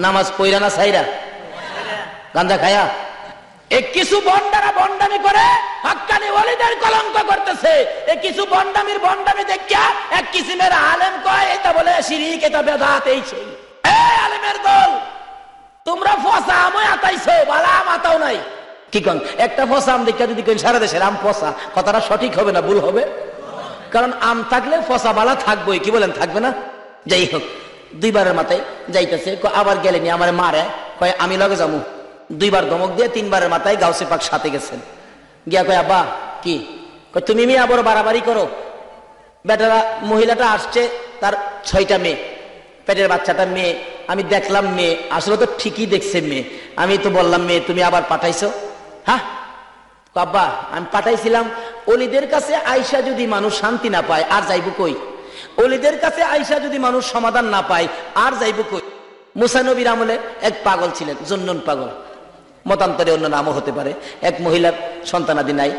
নামাজ পইরা না সাইরা? গাঁজা খায়া? কিছু বন্ডারা বন্ডামি করে হক্কানি ওলিদের কলঙ্ক করতেছে। কিছু বন্ডামি দেখিয়া এক কিসিমের আলেম কয় এটা বলে শিরিক, এটা বেদাত, এই সেই। আলেমের দল তোমরা ফসা আমই আতাইছো, বালা আম আতাও নাই। কি কন? একটা ফসা আম দেখিয়া যদি সারা দেশের আম ফসা, কথাটা সঠিক হবে না ভুল হবে? কারণ আম থাকলে ফসা বালা থাকবোই, কি বলেন? থাকবে না? যাই হোক, 2বারের মাথায় যাইতেছে, আবার গেলেনি আমার মারে, কয় আমি লগে যাবো। 2 বার ধমক দিয়ে 3 বারের মাথায় গাউসে পাক সাথে গেছেন। গিয়া কয় আব্বা কি? কয় তুমি মিয়া বড় বাড়াবাড়ি করো। বেটারা মহিলাটা আসছে, তার 6টা মেয়ে, পেটের বাচ্চাটা মেয়ে। আমি দেখলাম মেয়ে, আসলে তো ঠিকই দেখছে মেয়ে। আমি তো বললাম মেয়ে তুমি আবার পাঠাইছো? হ্যাঁ আব্বা আমি পাঠাইছিলাম। অলিদের কাছে আইসা যদি মানুষ শান্তি না পায় আর যাইব কই? অলিদের কাছে আইসা যদি মানুষ সমাধান না পায় আর যাইব কই? মুসা নবীর আমলে এক পাগল ছিলেন, জন্নুন পাগল, মতান্তরে অন্য নামও হতে পারে। এক মহিলার সন্তানাদি নাই,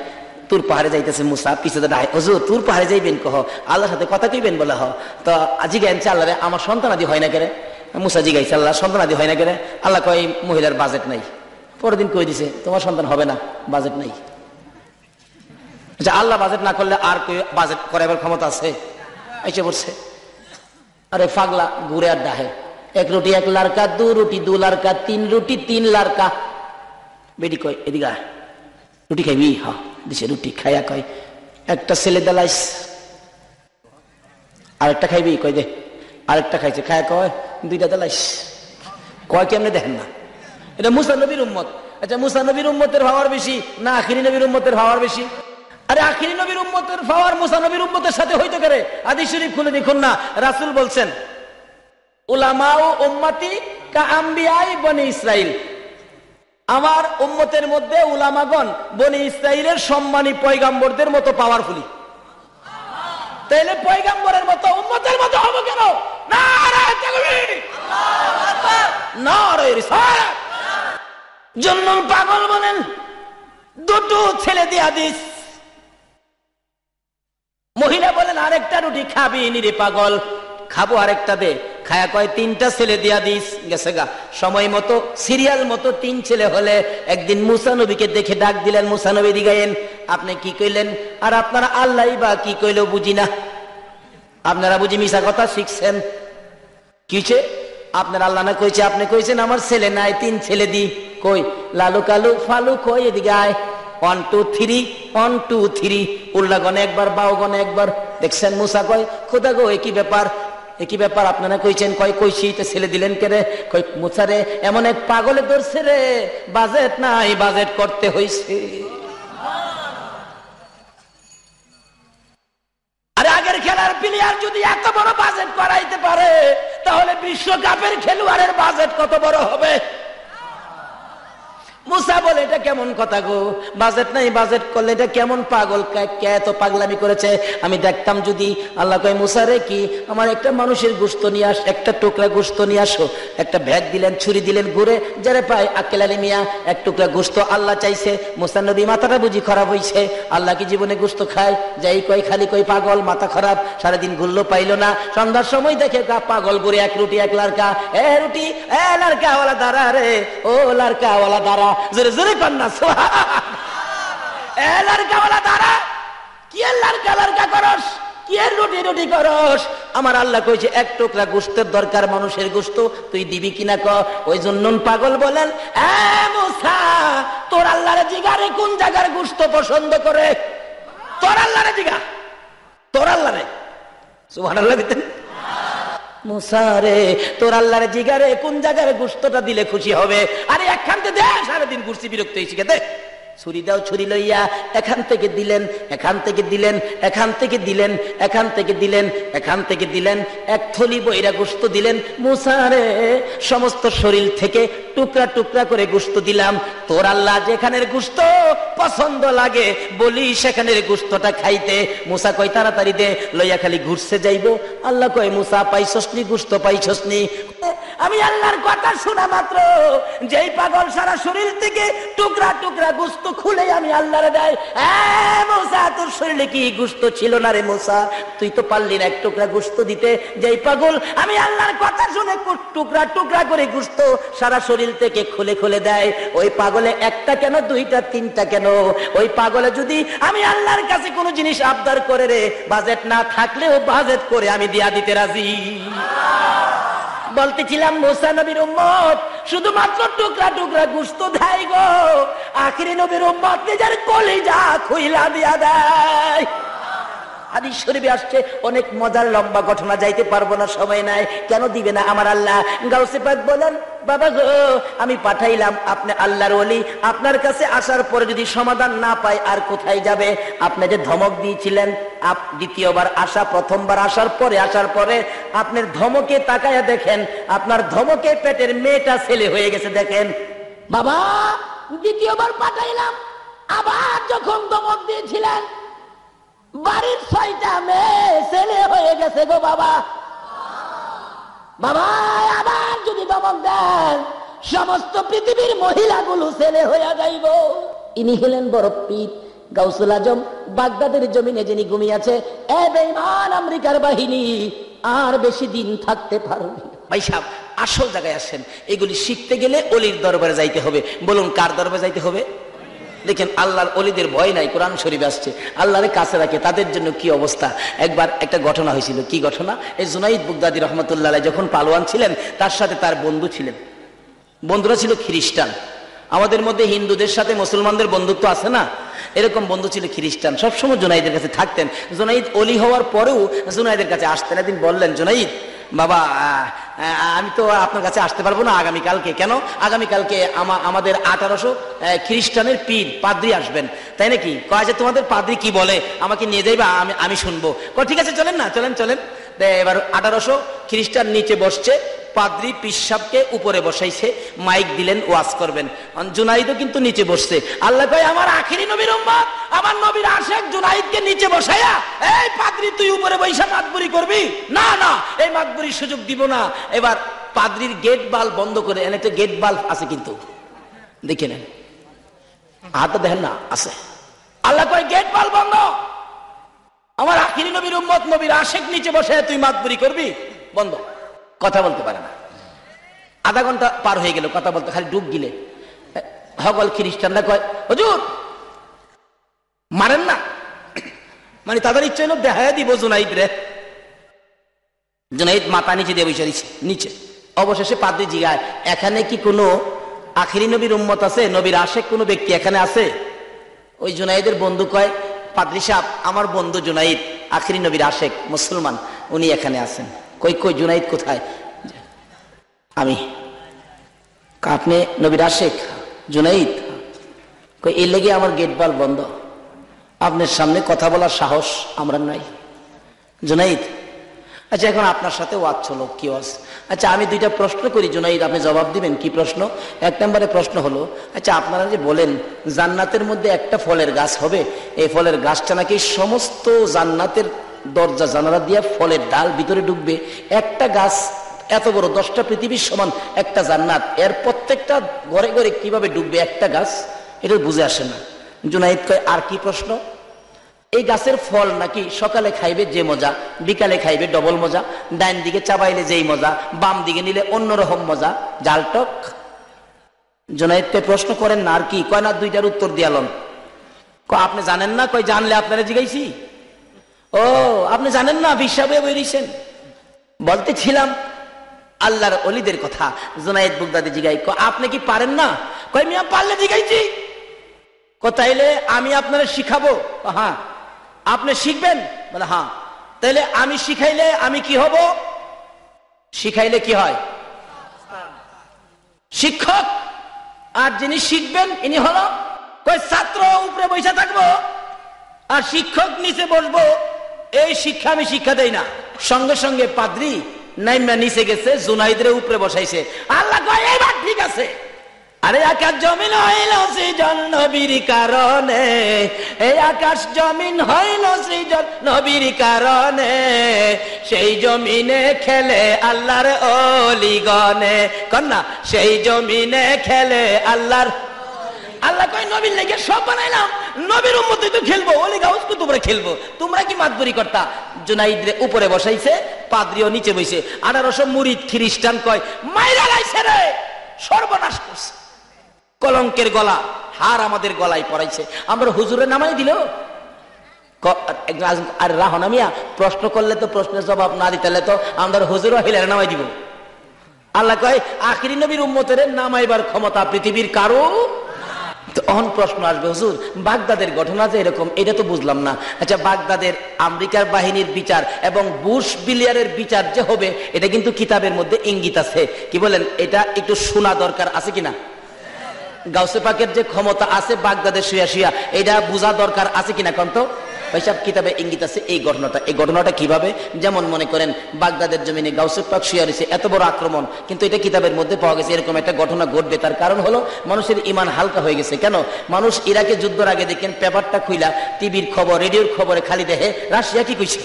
তুর পাহাড়ে যাইতেছে মুসা, পিছনে ডাই হুজুর তুর পাহাড়ে যাইবেন কহ, আল্লাহর সাথে কথা কইবেন বলে হ। তো জিগাইছে আল্লাহ রে আমার সন্তানাদি হয় না কেরে? মুসা জিগাইছে আল্লাহ সন্তানাদি হয় না কেরে? আল্লাহ কয় মহিলার বাজেট নাই। পরের দিন কই দিছে তোমার সন্তান হবে না, বাজেট নাই। আচ্ছা আল্লাহ বাজেট না করলে আর কেউ বাজেট করাবার ক্ষমতা আছে? এসে পড়ছে। আরে পাগলা ঘুরে আর ডাহে, 1 রুটি 1 লারকা, 2 রুটি 2 লারকা, 3 রুটি 3 লারকা। বেডি কয় এদিকে রুটি খাইবি? হ্যাঁ দিছে রুটি খাইয়া কয় একটা ছেলে দেলাইস, আরেকটা খাইবি? কয় দে। আরেকটা খাইছে, খায়া কয় 2টা দেলাইস। কয় কেমনে দেখেন না? এটা মুসা নবীর উম্মত। আচ্ছা মুসা নবীর উম্মতের পাওয়ার বেশি না আখিরি নবীর উম্মতের পাওয়ার বেশি? আরে আখিরি নবীর উম্মতের পাওয়ার মুসা নবীর উম্মতের সাথে হইতে পারে? হাদিস শরীফ খুলে দেখুন না, রাসূল বলছেন উলামাউ উম্মতি কা আম্বিয়াই বনি ইসরাইল, আমার উম্মতের মধ্যে উলামাগণ বনি ইসরাইলের সম্মানী পয়গাম্বরদের মতো পাওয়ারফুলি। তাইলে পয়গাম্বরের মতো উম্মতের মতো হবো কেন? নারায়ে তাকবীর, আল্লাহু আকবার, নারায়ে রিসালাত। জন্নুন পাগল বলেন 2টো ছেলে দিয়া দিস। মহিলা বলেন আরেকটা রুটি খাবি নিরে পাগল? খাবো, আরেকটা দে। খায়া কয় 3টা ছেলে দিয়া দিস। গেছে গা। সময় মতো সিরিয়াল মতো 3 ছেলে হলে একদিন মুসা নবীকে দেখে ডাক দিলেন, মুসা নবী দিগাইন আপনি কি কইলেন? আর আপনারা আল্লাহই বা কি কইলো বুঝি না, আপনারা বুঝি মিশা কথা শিখছেন। কিছে আপনার আল্লাহ না কইছে, আপনি কইছেন আমার ছেলে নাই, 3 ছেলে দি। কই লালু কালু ফালু কই এদিকে আয়। 1 2 3 1 2 3 উল্লা গনে একবার, বাউ গনে একবার। দেখছেন মুসা কয় খোদা গো একই ব্যাপার, একই ব্যাপার আপনারা কইছেন। কয় কইছি, তো ছেলে দিলেন কে রে? কই মুসা রে এমন এক পাগলে ধরছে রে, বাজেট নাই, বাজেট করতে হইছে। আরে আগের খেলার প্লেয়ার যদি এত বড় বাজেট করাইতে পারে তাহলে বিশ্বকাপের খেলোয়াড়ের বাজেট কত বড় হবে? মুসা বলে এটা কেমন কথা গো, বাজেট নাই, বাজেট করলে এটা কেমন? পাগল কে এত পাগলামি করেছে? আমি দেখতাম যদি। আল্লাহ কয় মুসা রে কি আমার একটা মানুষের গোশত নিয়ে আস, একটা টুকরা গোশত নিয়ে আসো। একটা ব্যাগ দিলেন, ছুরি দিলেন, ঘুরে যারে পায় আক্কেল আলী মিয়া 1 টুকরা গোশত আল্লাহ চাইছে। মুসা নবী মাথাটা বুঝি খারাপ হইছে, আল্লাহ কি জীবনে গোশত খায়? যাই কয় খালি কই পাগল, মাথা খারাপ, সারাদিন ঘুরলো পাইলো না। সন্ধ্যার সময় দেখে পাগল ঘুরে 1 রুটি 1 লারকা। এ রুটি এ লারকা ওয়ালা দাঁড়া রে, ও লারকা ওয়ালা দাঁড়া, জোরে জোরে কন্যা এ লারকা ওয়ালা দাঁড়া। কি লারকা লারকা করস, কি রুটি রুটি করস? আমার আল্লাহ কইছে 1 টুকরা গোশতের দরকার, মানুষের গোশত, তুই দিবি কিনা ক। ওই জন্য পাগল বলেন এ মুসা তোর আল্লাহর জিগারে কোন জায়গার গোশত পছন্দ করে? তোর আল্লাহর জিগা, তোর আল্লাহরে সুবহানাল্লাহ দিতেন। মুসা রে তোর আল্লাহর জিগারে কোন জায়গার গোশতটা দিলে খুশি হবে? আরে একখানতে দে, সারাদিন ঘুরছি বিরক্ত হয়েছি, দে ছুরি দাও। ছুরি লইয়া এখান থেকে দিলেন, এখান থেকে দিলেন, এখান থেকে দিলেন, এখান থেকে দিলেন, এখান থেকে দিলেন, 1 থলি বইরা গোশত দিলেন। মুসা রে সমস্ত শরীর থেকে টুকরা টুকরা করে গোশত দিলাম। তোর আল্লাহ যেখানের গোশত পছন্দ লাগে বলি সেখানের গোশতটা খাইতে। মুসা কয় তাড়াতাড়ি দে, লইয়া খালি ঘুরছে যাইব। আল্লাহ কয় মুসা পাইছস নি গোশত, পাইছস নি? আমি আল্লাহর কথা শোনা মাত্র যেই পাগল সারা শরীর থেকে টুকরা টুকরা গোশত খুলে আমি আল্লাহরে দেয়। মুসা তোর শরীরে কি গোশত ছিল না রে মুসা? তুই তো পারলি না 1 টুকরা গোশত দিতে। যেই পাগল আমি আল্লাহর কথা শুনে টুকরা টুকরা করে গোশত সারা শরীর থেকে খুলে খুলে দেয়, ওই পাগলে 1টা কেন 2টা 3টা কেন? ওই পাগলে যদি আমি আল্লাহর কাছে কোনো জিনিস আবদার করে রে, বাজেট না থাকলেও বাজেট করে আমি দিয়া দিতে রাজি। বলতেছিলাম মুসা নবীর উম্মত শুধুমাত্র টুকরা টুকরা গোশত দেয় গো, আখিরি নবীর উম্মত নিজের কলিজা খুইলা দিয়া দেয়। হাদিস শরীফে আসছে, অনেক মজার লম্বা ঘটনা, যাইতে পারবো না, সময় নাই। কেন দিবে না আমার আল্লাহ? গাউসে পাক বলেন, বাবা গো, আমি পাঠাইলাম আপনি আল্লাহর ওলি, আপনার কাছে আসার পরে যদি সমাধান না পায় আর কোথায় যাবে? আপনি যে ধমক দিয়েছিলেন, দ্বিতীয়বার আসা, প্রথমবার আসার পরে আপনার ধমকে তাকায়া দেখেন, আপনার ধমকে পেটের মেয়েটা ছেলে হয়ে গেছে। দেখেন বাবা, দ্বিতীয়বার পাঠাইলাম, আবার যখন ধমক দিয়েছিলেন বাড়ির 6টা মেয়ে ছেলে হয়ে গেছে গো বাবা। বাবা, আবার যদি ধমক দেন সমস্ত পৃথিবীর মহিলাগুলো ছেলে হয়ে যাইব। ইনি হলেন বড় পীর গাউসুল আজম, বাগদাদের জমিনে যিনি ঘুমিয়েছে। এ বেঈমান আমেরিকার বাহিনী আর বেশি দিন থাকতে পারবে। ভাই সাহেব, আসল জায়গায় আসেন। এগুলি শিখতে গেলে অলির দরবারে যাইতে হবে। বলুন কার দরবারে যাইতে হবে? দেখেন আল্লাহর অলিদের ভয় নাই, কোরআন শরীফ আসছে। আল্লাহরে কাছে রাখে, তাদের জন্য কি অবস্থা। একবার একটা ঘটনা হয়েছিল। কি ঘটনা? এই জুনাইদ বুগদাদি রহমতুল্লাহ আলাইহি যখন পালোয়ান ছিলেন, তার সাথে তার বন্ধু ছিলেন। বন্ধুরা ছিল খ্রিস্টান। আমাদের মধ্যে হিন্দুদের সাথে মুসলমানদের বন্ধুত্ব আছে না, এরকম বন্ধু ছিল খ্রিস্টান। সবসময় জুনাইদের কাছে থাকতেন। জুনাইদ অলি হওয়ার পরেও জুনাইদের কাছে আসতেন। একদিন বললেন, জুনাইদ বাবা, আমি তো আপনার কাছে আসতে পারবো না আগামীকালকে। কেন? আগামীকালকে আমাদের 1800 খ্রিস্টানের পীর পাদ্রী আসবেন। তাই নাকি? কয় যে তোমাদের পাদ্রী কি বলে, আমাকে নিয়ে যাইবা, আমি শুনবো। ঠিক আছে, চলেন না, চলেন। এবার 1800 খ্রিস্টান নিচে বসছে, পাদ্রী পিসাবকে উপরে বসাইছে, মাইক দিলেন, ওয়াজ করবেন। জুনাইদও কিন্তু নিচে বসছে। আল্লাহ কয়, আমার আখিরি নবীর উম্মত, আমার নবীর আশিক জুনাইদকে নিচে বসাইয়া, এই পাদ্রী তুই উপরে বৈশা মাতবুরি করবি? না, এই মাতবুরির সুযোগ দিব না। এবার পাদ্রীর গেট বাল্ব বন্ধ করে এনে, তো গেট বাল্ব আছে কিন্তু, দেখে নেন, হাত দেখেন না, আছে। আল্লাহ কয়, গেট বাল্ব বন্ধ। আমার আখিরি নবীর উম্মত, নবীর আশিক নিচে বসে তুই মাতবুরি করবি? বন্ধ। কথা বলতে পারে না। আধা ঘন্টা পার হয়ে গেল, কথা বলতে খালি ডুব গিলে। সকল খ্রিস্টানরা কয়, হুজুর মারেন না, মানে তাদের ইচ্ছে হলো দেখা দিব জুনাইদ রে। জুনাইদ মাথা নিচে দিয়ে বসে নিচে। অবশেষে পাদ্রী জিগায়, এখানে কি কোনো আখিরি নবীর উম্মত আছে? নবীর আশিক কোনো ব্যক্তি এখানে আছে? ওই জুনাইদের বন্ধু কয়, পাদ্রী সাহেব, আমার বন্ধু জুনাইদ আখিরি নবীর আশিক, মুসলমান, উনি এখানে আছেন। কই জুনাইদ কোথায়? আমি। আপনি নবীর আশিক জুনাইদ? কই এর লেগে আমার গেট বাল্ব বন্ধ, আপনার সামনে কথা বলার সাহস আমরা নাই। জুনাইদ, আচ্ছা এখন আপনার সাথে ওয়াজ চলো, কি ওয়াজ? আচ্ছা আমি 2টা প্রশ্ন করি জুনাইদ, আপনি জবাব দিবেন। কি প্রশ্ন? 1 নম্বরে প্রশ্ন হলো, আচ্ছা আপনারা যে বলেন জান্নাতের মধ্যে একটা ফলের গাছ হবে, এই ফলের গাছটা নাকি সমস্ত জান্নাতের দরজা জানালা দিয়ে ফলের ডাল ভিতরে ঢুকবে। একটা গাছ এত বড়, 10টা পৃথিবীর সমান একটা জান্নাত, এর প্রত্যেকটা ঘরে ঘরে কিভাবে ঢুকবে একটা গাছ? এটা বুঝে আসে না। জুনাইদ কয়, আর কি প্রশ্ন? এই গাছের ফল নাকি সকালে খাইবে যে মজা, বিকালে খাইবে ডবল মজা, ডাইন দিকে চাবাইলে যেই মজা, বাম দিকে নিলে অন্যরকম মজা, জালটক। জুনাইদকে প্রশ্ন করেন না, আর কি? কয় না, 2টার উত্তর দিয়ালন। আপনি জানেন না? কয় জানলে আপনারা জিগাইছি। ও আপনি জানেন না, বিশ্বাবে বেরিয়েছেন। বলতেছিলাম আল্লাহর ওলিদের কথা। জুনাইদ বুগদাদি জিগাই, আপনি কি পারেন না? কয় মিয়া পারলে জিগাইছি। তাইলে আমি আপনারা শিখাবো। হ্যাঁ। আপনি শিখবেন? বলে হ্যাঁ। তাইলে আমি শিখাইলে আমি কি হব? শিখাইলে কি হয়? শিক্ষক। আর যিনি শিখবেন ইনি হলো, কই ছাত্র উপরে বসে থাকবো আর শিক্ষক নিচে বসবো, এই শিক্ষা আমি শিক্ষা দেই না। সঙ্গে সঙ্গে পাদ্রী নাইমা নিচে গেছে, জুনাইদের উপরে বসাইছে। আল্লাহ কয়, এইবার ঠিক আছে। আরে আকাশ জমিন হইল সৃজন নবীর কারণে, এই আকাশ জমিন হইল সৃজন নবীর কারণে, সেই জমিনে খেলে আল্লাহর ওলিগণে। কন্যা, সেই জমিনে খেলে আল্লাহর। আল্লাহ কয়, নবীর লেগে সব বানাইলাম, নবীর উম্মতে তো খেলবো, ওলি গাউস তো তোমরা খেলবো, তোমরা কি মাতবরি করতা? জুনাইদরে উপরে বসাইছে, পাদ্রীও নিচে বসে। 1800 মুরিদ খ্রিস্টান কয়, মাইরা লাইছে রে, সর্বনাশ করছে। কলঙ্কের গলা হার আমাদের গলায় পড়াইছে। আমরা হুজুরে নামাই দিল। আর রাহনা মিয়া প্রশ্ন করলে তো প্রশ্নের জবাব না দিতে তো আমরা হুজুর হিলারে নামাই দিব। আল্লাহ কয়, আখিরি নবীর উম্মতের নামাইবার ক্ষমতা পৃথিবীর কারো। তো অহন প্রশ্ন আসবে, হুজুর বাগদাদের ঘটনা যে এরকম, এটা তো বুঝলাম না। আচ্ছা, বাগদাদের আমেরিকার বাহিনীর বিচার এবং বুশ বিলিয়ারের বিচার যে হবে, এটা কিন্তু কিতাবের মধ্যে ইঙ্গিত আছে। কি বলেন, এটা একটু শোনা দরকার আছে কিনা? গাউসে পাকের যে ক্ষমতা আছে বাগদাদের শুয়া শুয়া, এটা বোঝা দরকার আছে কিনা কন্ত? ভাইসাব, কিতাবে ইঙ্গিত আছে এই ঘটনাটা কিভাবে? যেমন মনে করেন বাগদাদের জমিনে গাউসে পাক শুয়া রয়েছে, এত বড় আক্রমণ, কিন্তু এটা কিতাবের মধ্যে পাওয়া গেছে এরকম একটা ঘটনা ঘটবে। তার কারণ হলো মানুষের ইমান হালকা হয়ে গেছে। কেন? মানুষ ইরাকে যুদ্ধের আগে দেখেন পেপারটা খুইলা টিভির খবর, রেডিওর খবরে খালি দেখে রাশিয়া কি কইছে,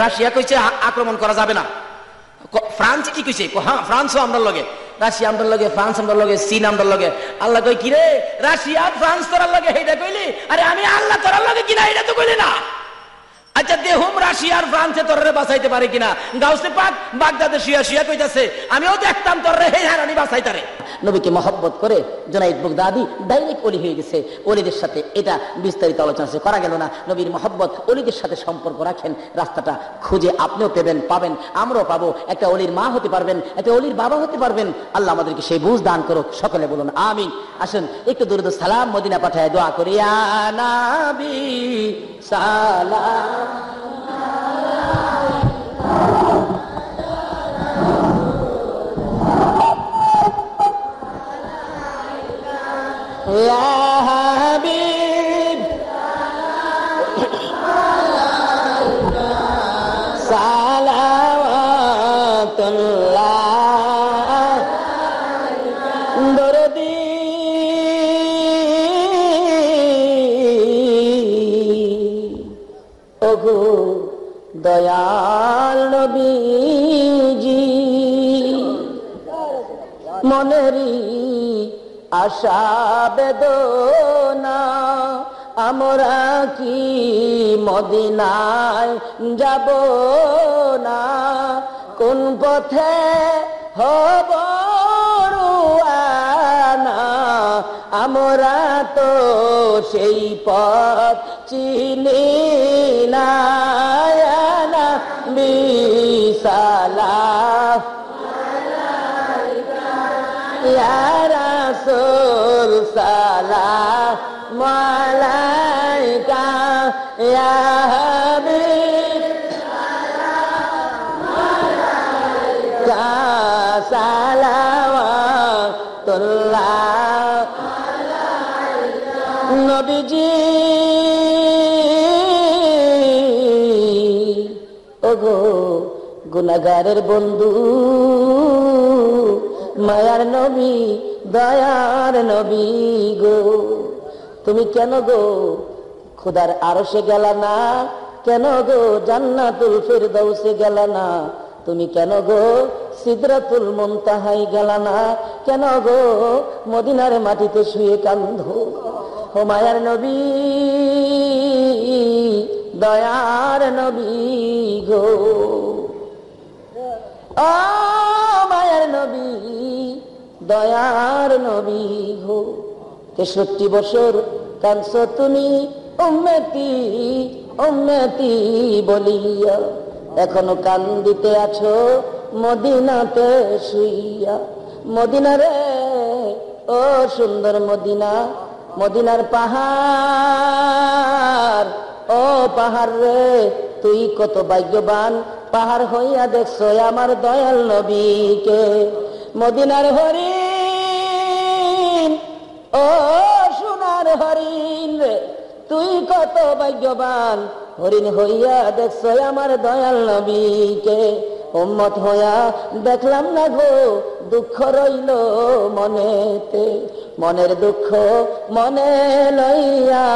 রাশিয়া কইছে আক্রমণ করা যাবে না। ফ্রান্স কি কইছে, হ্যাঁ ফ্রান্সও আমরা লগে, রাশিয়া আমরা লগে, ফ্রান্স আমরা লগে, চীন আমরা লগে। আল্লাহ কই, কিরে রাশিয়া ফ্রান্স তোরার লগে এইটা কইলি, আরে আমি আল্লাহ তোরার লগে কিনা এটা তো কইলি না। আচ্ছা দেহুম রাশিয়া আর ফ্রান্সে তোরে বাঁচাইতে পারে কিনা। গাউসে পাক বাগদাদে শুয়া শুয়া কইতাছে আমিও দেখতাম তোরে হে হারানি বাঁচাইতারে। নবীকে মহব্বত করে জুনাইদ বাগদাদি ডাইরেক্ট ওলি হয়ে গেছে। ওলিদের সাথে এটা বিস্তারিত আলোচনা করা গেল না। নবীর মহব্বত, ওলিদের সাথে সম্পর্ক রাখেন, রাস্তাটা খুঁজে আপনিও পাবেন, আমরাও পাবো। একটা ওলির মা হতে পারবেন, একটা ওলির বাবা হতে পারবেন। আল্লাহ আমাদেরকে সেই বুঝ দান করুক। সকলে বলুন আমিন। আসুন একটু দরুদ সালাম মদিনা পাঠায় দোয়া করি। ইয়া নবী সালাম ইয়া হাবিব সালাওয়াতুল্লাহ দরদি ওগো দয়াল নবীজি মনেরি আশা বেদনা আমরা কি মদিনায় যাব না, কোন পথে হব রওনা, আমরা তো সেই পথ চিনি না। বিসালাম ইয়া রাসূল সালাম আলাইকা ইয়া হাবিব সালাম আলাইকা সালাওয়াতুল্লাহ আলাইকা নবীজি ওগো গুনাহগারের বন্ধু মায়ার নবী দয়ার নবী গো, তুমি কেন গো খোদার আরশে গেলা না, কেন গো জান্নাতুল ফিরদাউসে গেলা না, তুমি কেন গো সিদরাতুল মুনতাহায় গেলা না, কেন গো মদিনার মাটিতে শুয়ে কাঁদো। ও মায়ার নবী দয়ার নবী গো, ও মায়ার নবী দয়ার নবী গো, 63 বছর কাঁদছো তুমি উম্মতি উম্মতি বলিয়া, এখনো কান্দিতে আছো মদিনাতে শুইয়া। মদিনারে ও সুন্দর মদিনা, মদিনার পাহাড়, ও পাহাড় রে তুই কত ভাগ্যবান, পাহাড় হইয়া দেখছো আমার দয়াল নবীকে। মদিনার হরিণ, ও সোনার হরিণ রে তুই কত ভাগ্যবান, হরিণ হইয়া দেখছো আমার দয়াল নবীকে। উম্মত হইয়া দেখলাম না গো দুঃখ রইল মনেতে, মনের দুঃখ মনে লইয়া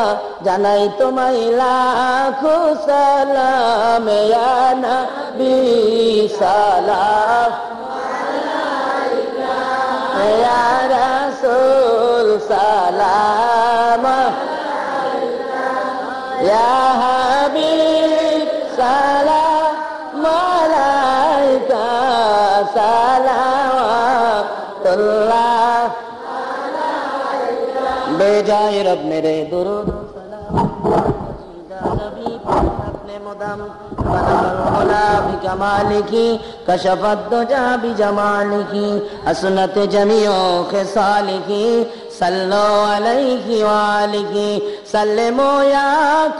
জানাই তোমায় লাখো সালাম ইয়া নবী সালাম আলাইকা ইয়া রাসূল সালাম আলাইকা ইয়া হাবিব সালাম আলাইকা সালাওয়াতুল্লাহ বেজায় রব মেরে দুরূদ সালাম নবী مدام بلغ العلا بكماله كشف الدجى بجماله حسنت جميع خصاله صلوا عليه وآله سلموا يا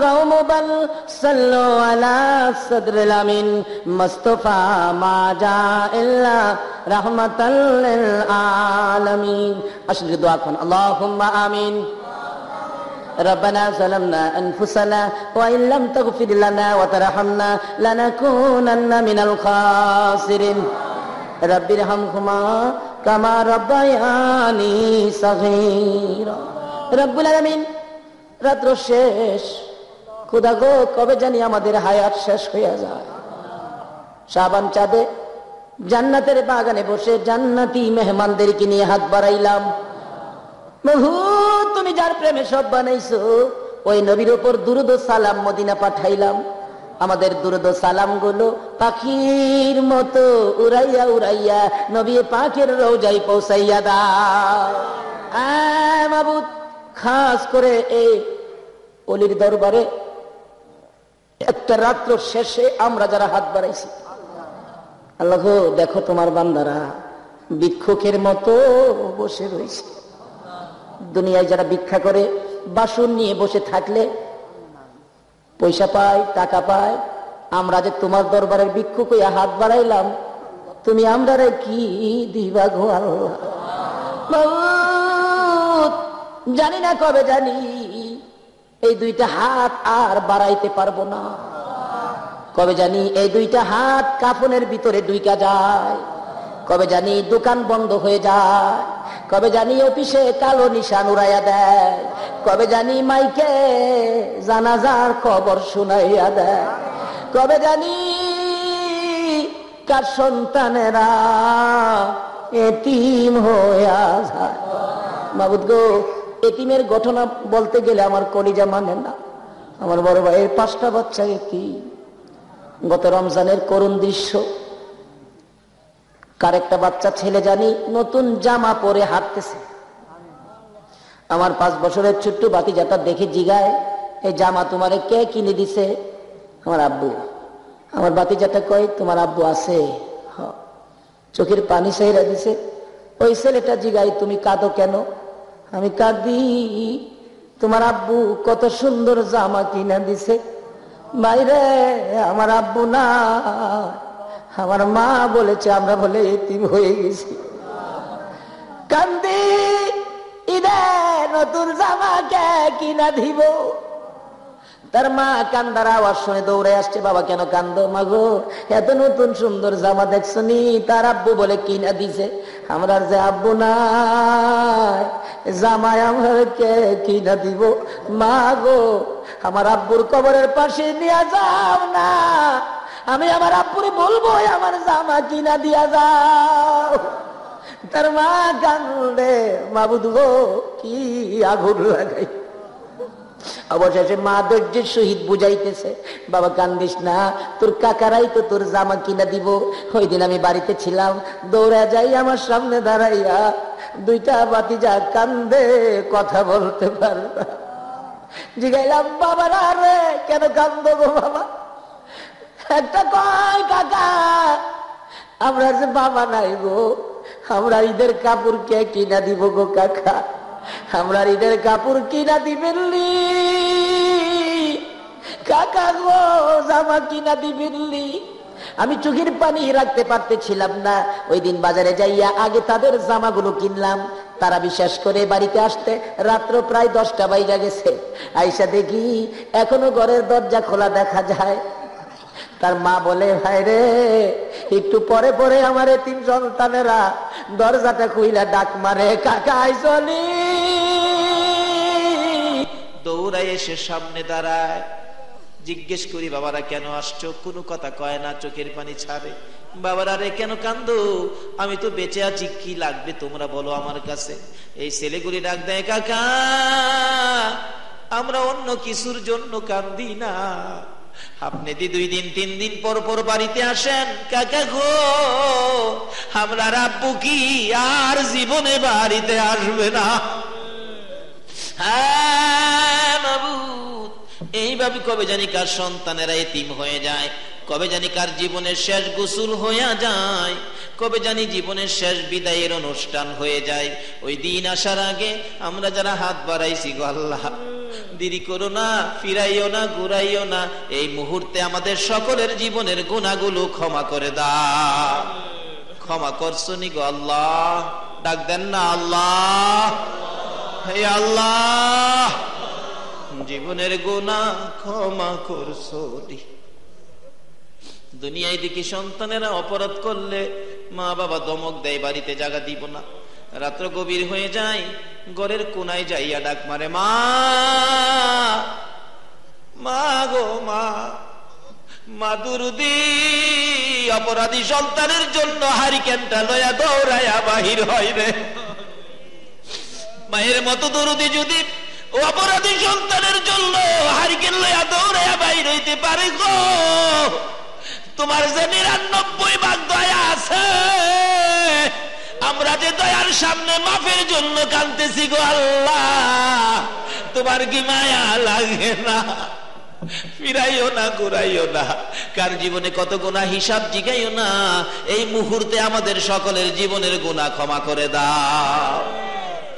قوم بل صلوا على صدر الأمين مصطفى ما جاء إلا رحمة للعالمين. أشهد دعاء اللهم آمين. ربنا ظلمنا أنفسنا وإن لم تغفر لنا وترحمنا لنكونن من الخاسرين. رب ارحمهما كما ربياني صغيرا. রব্বুল আলামিন, রাত্র শেষ, খোদা গো কবে জানি আমাদের হায়াত শেষ হয়ে যায়। শাবান চাঁদে জান্নাতের বাগানে বসে জান্নাতি মেহমানদেরকে নিয়ে হাত বাড়াইলাম। প্রভু, তুমি যার প্রেমে সব বানাইছো, ওই নবীর উপর দুরূদ ও সালাম মদিনা পাঠাইলাম। আমাদের দুরূদ ও সালাম গুলো পাখির মতো উড়াইয়া উড়াইয়া নবী পাকের রওজায় পৌঁছাইয়া দাও। মাবুদ, খাস করে এই অলির দরবারে একটা রাত্র শেষে আমরা যারা হাত বাড়াইছি, আল্লাহ গো দেখো তোমার বান্দারা ভিক্ষুকের মতো বসে রয়েছে। দুনিয়ায় যারা ভিক্ষা করে বাসন নিয়ে বসে থাকলে পয়সা পায়, টাকা পায়, আমরা যে তোমার দরবারের ভিক্ষুক হইয়া হাত বাড়াইলাম, তুমি আমরা কি দিবা গো আল্লাহ। জানি না কবে জানি এই দুইটা হাত আর বাড়াইতে পারবো না, কবে জানি এই দুইটা হাত কাফনের ভিতরে ঢুইকা যায়, কবে জানি দোকান বন্ধ হয়ে যায়, কবে জানি অফিসে কালো নিশান উড়াইয়া দেয়, কবে জানি মাইকে জানাজার খবর শুনাইয়া দেয়, কবে জানি কার সন্তানেরা এতিম হইয়া যায়। মাবুদ গো, এতিমের ঘটনা বলতে গেলে আমার কলিজা মানে না। আমার বড় ভাইয়ের 5টা বাচ্চা এতিম। গত রমজানের করুণ দৃশ্য, কার একটা বাচ্চা ছেলে জানি নতুন জামা পরে হাঁটতেছে। আমার 5 বছরের ছোট্ট ভাতিজাটা দেখে জিগায়, এই জামা তোমারে কে কিনে দিছে? আমার আব্বু। আমার ভাতিজাটা কয়, তোমার আব্বু আছে? চোখের পানি সাইরা দিছে। ওই ছেলেটা জিগায়, তুমি কাঁদো কেন? আমি কাঁদি, তোমার আব্বু কত সুন্দর জামা কিনে দিছে। বাইরে আমার আব্বু না, আমার মা বলেছে আমরা বলে এতিম হয়ে গেছি। কান্দি, ঈদে নতুন জামা কে কিনা দিব? তার মা কান্দার আওয়াজ শুনে দৌড়ে আসছে, বাবা কেন কান্দো? মাগো, এত নতুন সুন্দর জামা দেখছো নি? তার আব্বু বলে কিনা দিছে। আমরা যে আব্বু নাই, জামাই আমরা কে কিনা দিব? মা গো, আমার আব্বুর কবরের পাশে নিয়ে যাও না, আমি আমার আব্বুরে বলবো আমার জামা কিনা দিয়া যাও। তার মা কান্দে, মাবুদ গো কি আগুন লাগাই। অবশেষে মা ধৈর্যের সহিত বুঝাইতেছে, বাবা কান্দিস না, তোর কাকারাই তো তোর জামা কিনা দিব। ওই দিন আমি বাড়িতে ছিলাম, দৌড়া যাই, আমার সামনে দাঁড়াইয়া দুইটা ভাতিজা কান্দে, কথা বলতে পারবা। জিগাইলাম, বাবারা রে কেন কান্দো গো বাবা? একটা কয়, কাকা আমরা যে বাবা নাই গো, আমরা ঈদের কাপড় কে কিনা দিব গো কাকা? আমরা ঈদের কাপড় কিনা দিবেনলি কাকা গো, জামা কিনা দিবেনলি? আমি চোখের পানি রাখতে পারতেছিলাম না। ওই দিন বাজারে যাইয়া আগে তাদের জামাগুলো কিনলাম। তারা বিশ্বাস করে বাড়িতে আসতে রাত্র প্রায় 10টা বাজে গেছে। আইসা দেখি এখনো ঘরের দরজা খোলা দেখা যায়। তার মা বলে, ভাই রে, একটু পরে পরে আমার এতিম সন্তানেরা দরজাটা খুইলা ডাক মারে, কাকা আইসনি। দৌড়াই এসে সামনে দাঁড়ায়, জিজ্ঞেস করি, বাবারা কেন আসছো? কোনো কথা কয় না, চোখের পানি ছাড়ে। বাবারা রে কেন কান্দো? আমি তো বেঁচে আছি, কি লাগবে তোমরা বলো আমার কাছে। এই ছেলেগুলি ডাক দেয়, কাকা আমরা অন্য কিছুর জন্য কান্দি না, আপনি দি 2 দিন 3 দিন পর পর বাড়িতে আসেন, কাকা গো আমরা আব্বু কি আর জীবনে বাড়িতে আসবে না? হ্যাঁ মাবুদ, এইভাবে কবে জানি কার সন্তানেরা এতিম হয়ে যায়, কবে জানি কার জীবনের শেষ গোসল হয়ে যায়, কবে জানি জীবনের শেষ বিদায়ের অনুষ্ঠান হয়ে যায়। ওই দিন আসার আগে আমরা যারা হাত বাড়াইছি গো আল্লাহ, দেরি করো না, ফিরাইও না, ঘুরাইও না। এই মুহূর্তে আমাদের সকলের জীবনের গুনাহগুলো ক্ষমা করে দাও। ক্ষমা করছনি গো আল্লাহ, ডাক দেন না আল্লাহ, হে আল্লাহ জীবনের গুনাহ ক্ষমা করছনি। দুনিয়ায় দেখি সন্তানেরা অপরাধ করলে মা বাবা ধমক দেয়, বাড়িতে জায়গা দিব না। রাত্র গভীর হয়ে যায়, ঘরের কোনায় যাইয়া ডাক মারে, মা মা গো মা, মা দুরুদি। অপরাধী সন্তানের জন্য হারিকেনটা লয়া দৌড়াইয়া বাহির হয় রে। মায়ের মতো দুরুদি যদি অপরাধী সন্তানের জন্য হারিকেন লয়া দৌড়াইয়া বাহির হইতে পারে গো, তোমার যে ৯৯ ভাগ দয়া আছে, আমরা যে দয়ার সামনে মাফের জন্য কাঁদতেছি গো আল্লাহ, তোমার কি মায়া লাগে না? ফিরাইও না, ঘুরাইও না। কার জীবনে কত গুনাহ হিসাব জিগাইও না। এই মুহূর্তে আমাদের সকলের জীবনের গুনাহ ক্ষমা করে দাও।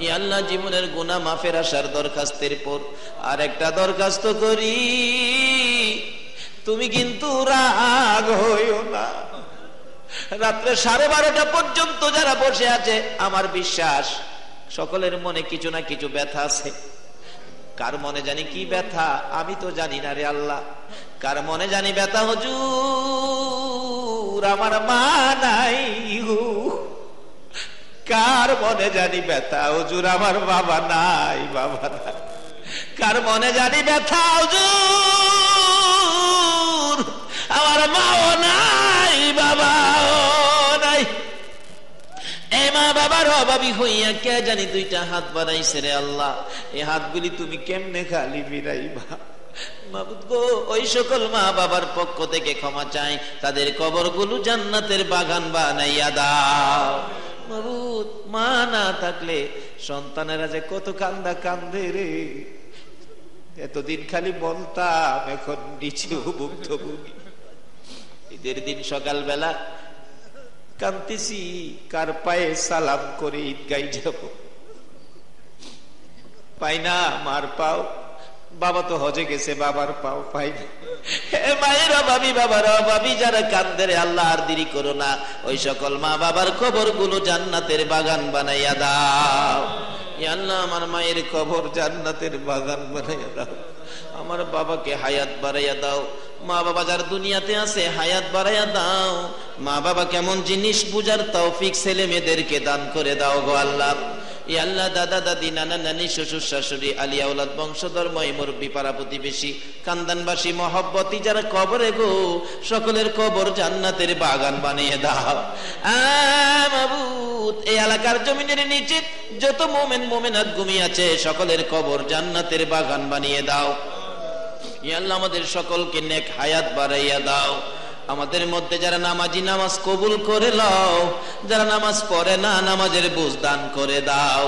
ই আল্লাহ, জীবনের গুনাহ মাফের আসার দরখাস্তের পর আর একটা দরখাস্ত করি, তুমি কিন্তু রাগ হইও না। রাত্রে 12:30 পর্যন্ত যারা বসে আছে, আমার বিশ্বাস সকলের মনে কিছু না কিছু ব্যথা আছে। কার মনে জানি কি ব্যথা আমি তো জানি না রে আল্লাহ। কার মনে জানি ব্যথা, হুজুর আমার মা নাই গো। কার মনে জানি ব্যথা, হুজুর আমার বাবা নাই, বাবা নাই। কার মনে জানি ব্যথা, হুজুর আমার মাও নাই, বাবাও নাই। এই মা বাবার অভাবী হইয়া কে জানি 2টা হাত বানাইছে রে আল্লাহ। এই হাতগুলি তুমি কেমনে খালি ফিরাইবা? মাবুদ গো, ওই সকল মা বাবার পক্ষ থেকে ক্ষমা চাই, তাদের কবরগুলো জান্নাতের বাগান বানাইয়া দাও। মাবুদ, মা না থাকলে সন্তানেরা যে কত কান্দা কান্দে রে। এতদিন খালি বলতাম, এখন নিচে ভুক্তভোগী। ঈদের দিন সকালবেলা কান্তিছি, কার পায়ে সালাম করে ঈদগাই যাব, পাই না মার পাও। বাবা তো হজে গেছে, বাবার পাও পাই না। মায়ের অভাবী, বাবার অভাবী যারা কান্দে রে আল্লাহ, আর দেরি করো না। ওই সকল মা বাবার কবর গুলো জান্নাতের বাগান বানাইয়া দাও। আল্লাহ, আমার মায়ের কবর জান্নাতের বাগান বানাইয়া দাও। আমার বাবাকে হায়াত বাড়াইয়া দাও। মা বাবা যার দুনিয়াতে আছে হায়াত বাড়াইয়া দাও। মা বাবা কেমন জিনিস বুঝার তৌফিক ছেলে মেয়েদেরকে দান করে দাও গো আল্লাহ। ইয়া আল্লাহ, দাদা দাদি, নানা নানি, শ্বশুর শাশুড়ি, আলিয়া আওলাদ, বংশধর, ময় মুরব্বী, পাড়া প্রতিবেশী, কান্দানবাসী, মহব্বতী যারা কবরে গো, সকলের কবর জান্নাতের বাগান বানিয়ে দাও। মাবুদ, এই এলাকার জমিনের নিচে যত মোমেন মোমেনাত ঘুমিয়ে আছে, সকলের কবর জান্নাতের বাগান বানিয়ে দাও। ইয়া আল্লাহ, আমাদের সকলকে নেক হায়াত বাড়াইয়া দাও। আমাদের মধ্যে যারা নামাজি, নামাজ কবুল করে লও। যারা নামাজ পড়ে না, নামাজের বুঝ দান করে দাও।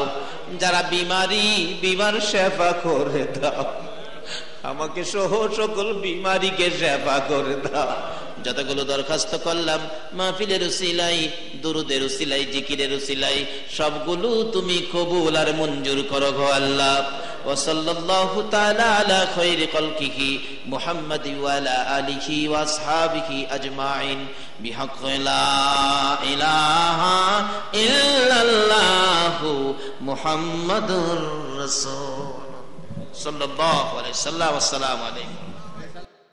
যারা বিমারি, বিমার সেবা করে দাও। আমাকে সহ সকল বিমারিকে সেবা করে দাও। যতগুলো দরখাস্ত করলাম মাহফিলের উসিলাই, দুরুদের উসিলাই, জিকিরের উসিলাই, সবগুলো তুমি কবুল আর মঞ্জুর করো গো আল্লাহ। ওয়াসাল্লাল্লাহু তাআলা আলা খায়রি খালকিহি মুহাম্মাদি ওয়া আলা আলিহি ওয়া আসহাবিহি আজমাইন বিহাক্কি লা ইলাহা ইল্লাল্লাহু মুহাম্মাদুর রাসূল সাল্লাল্লাহু আলাইহি ওয়াসাল্লাম। আসসালামু আলাইকুম।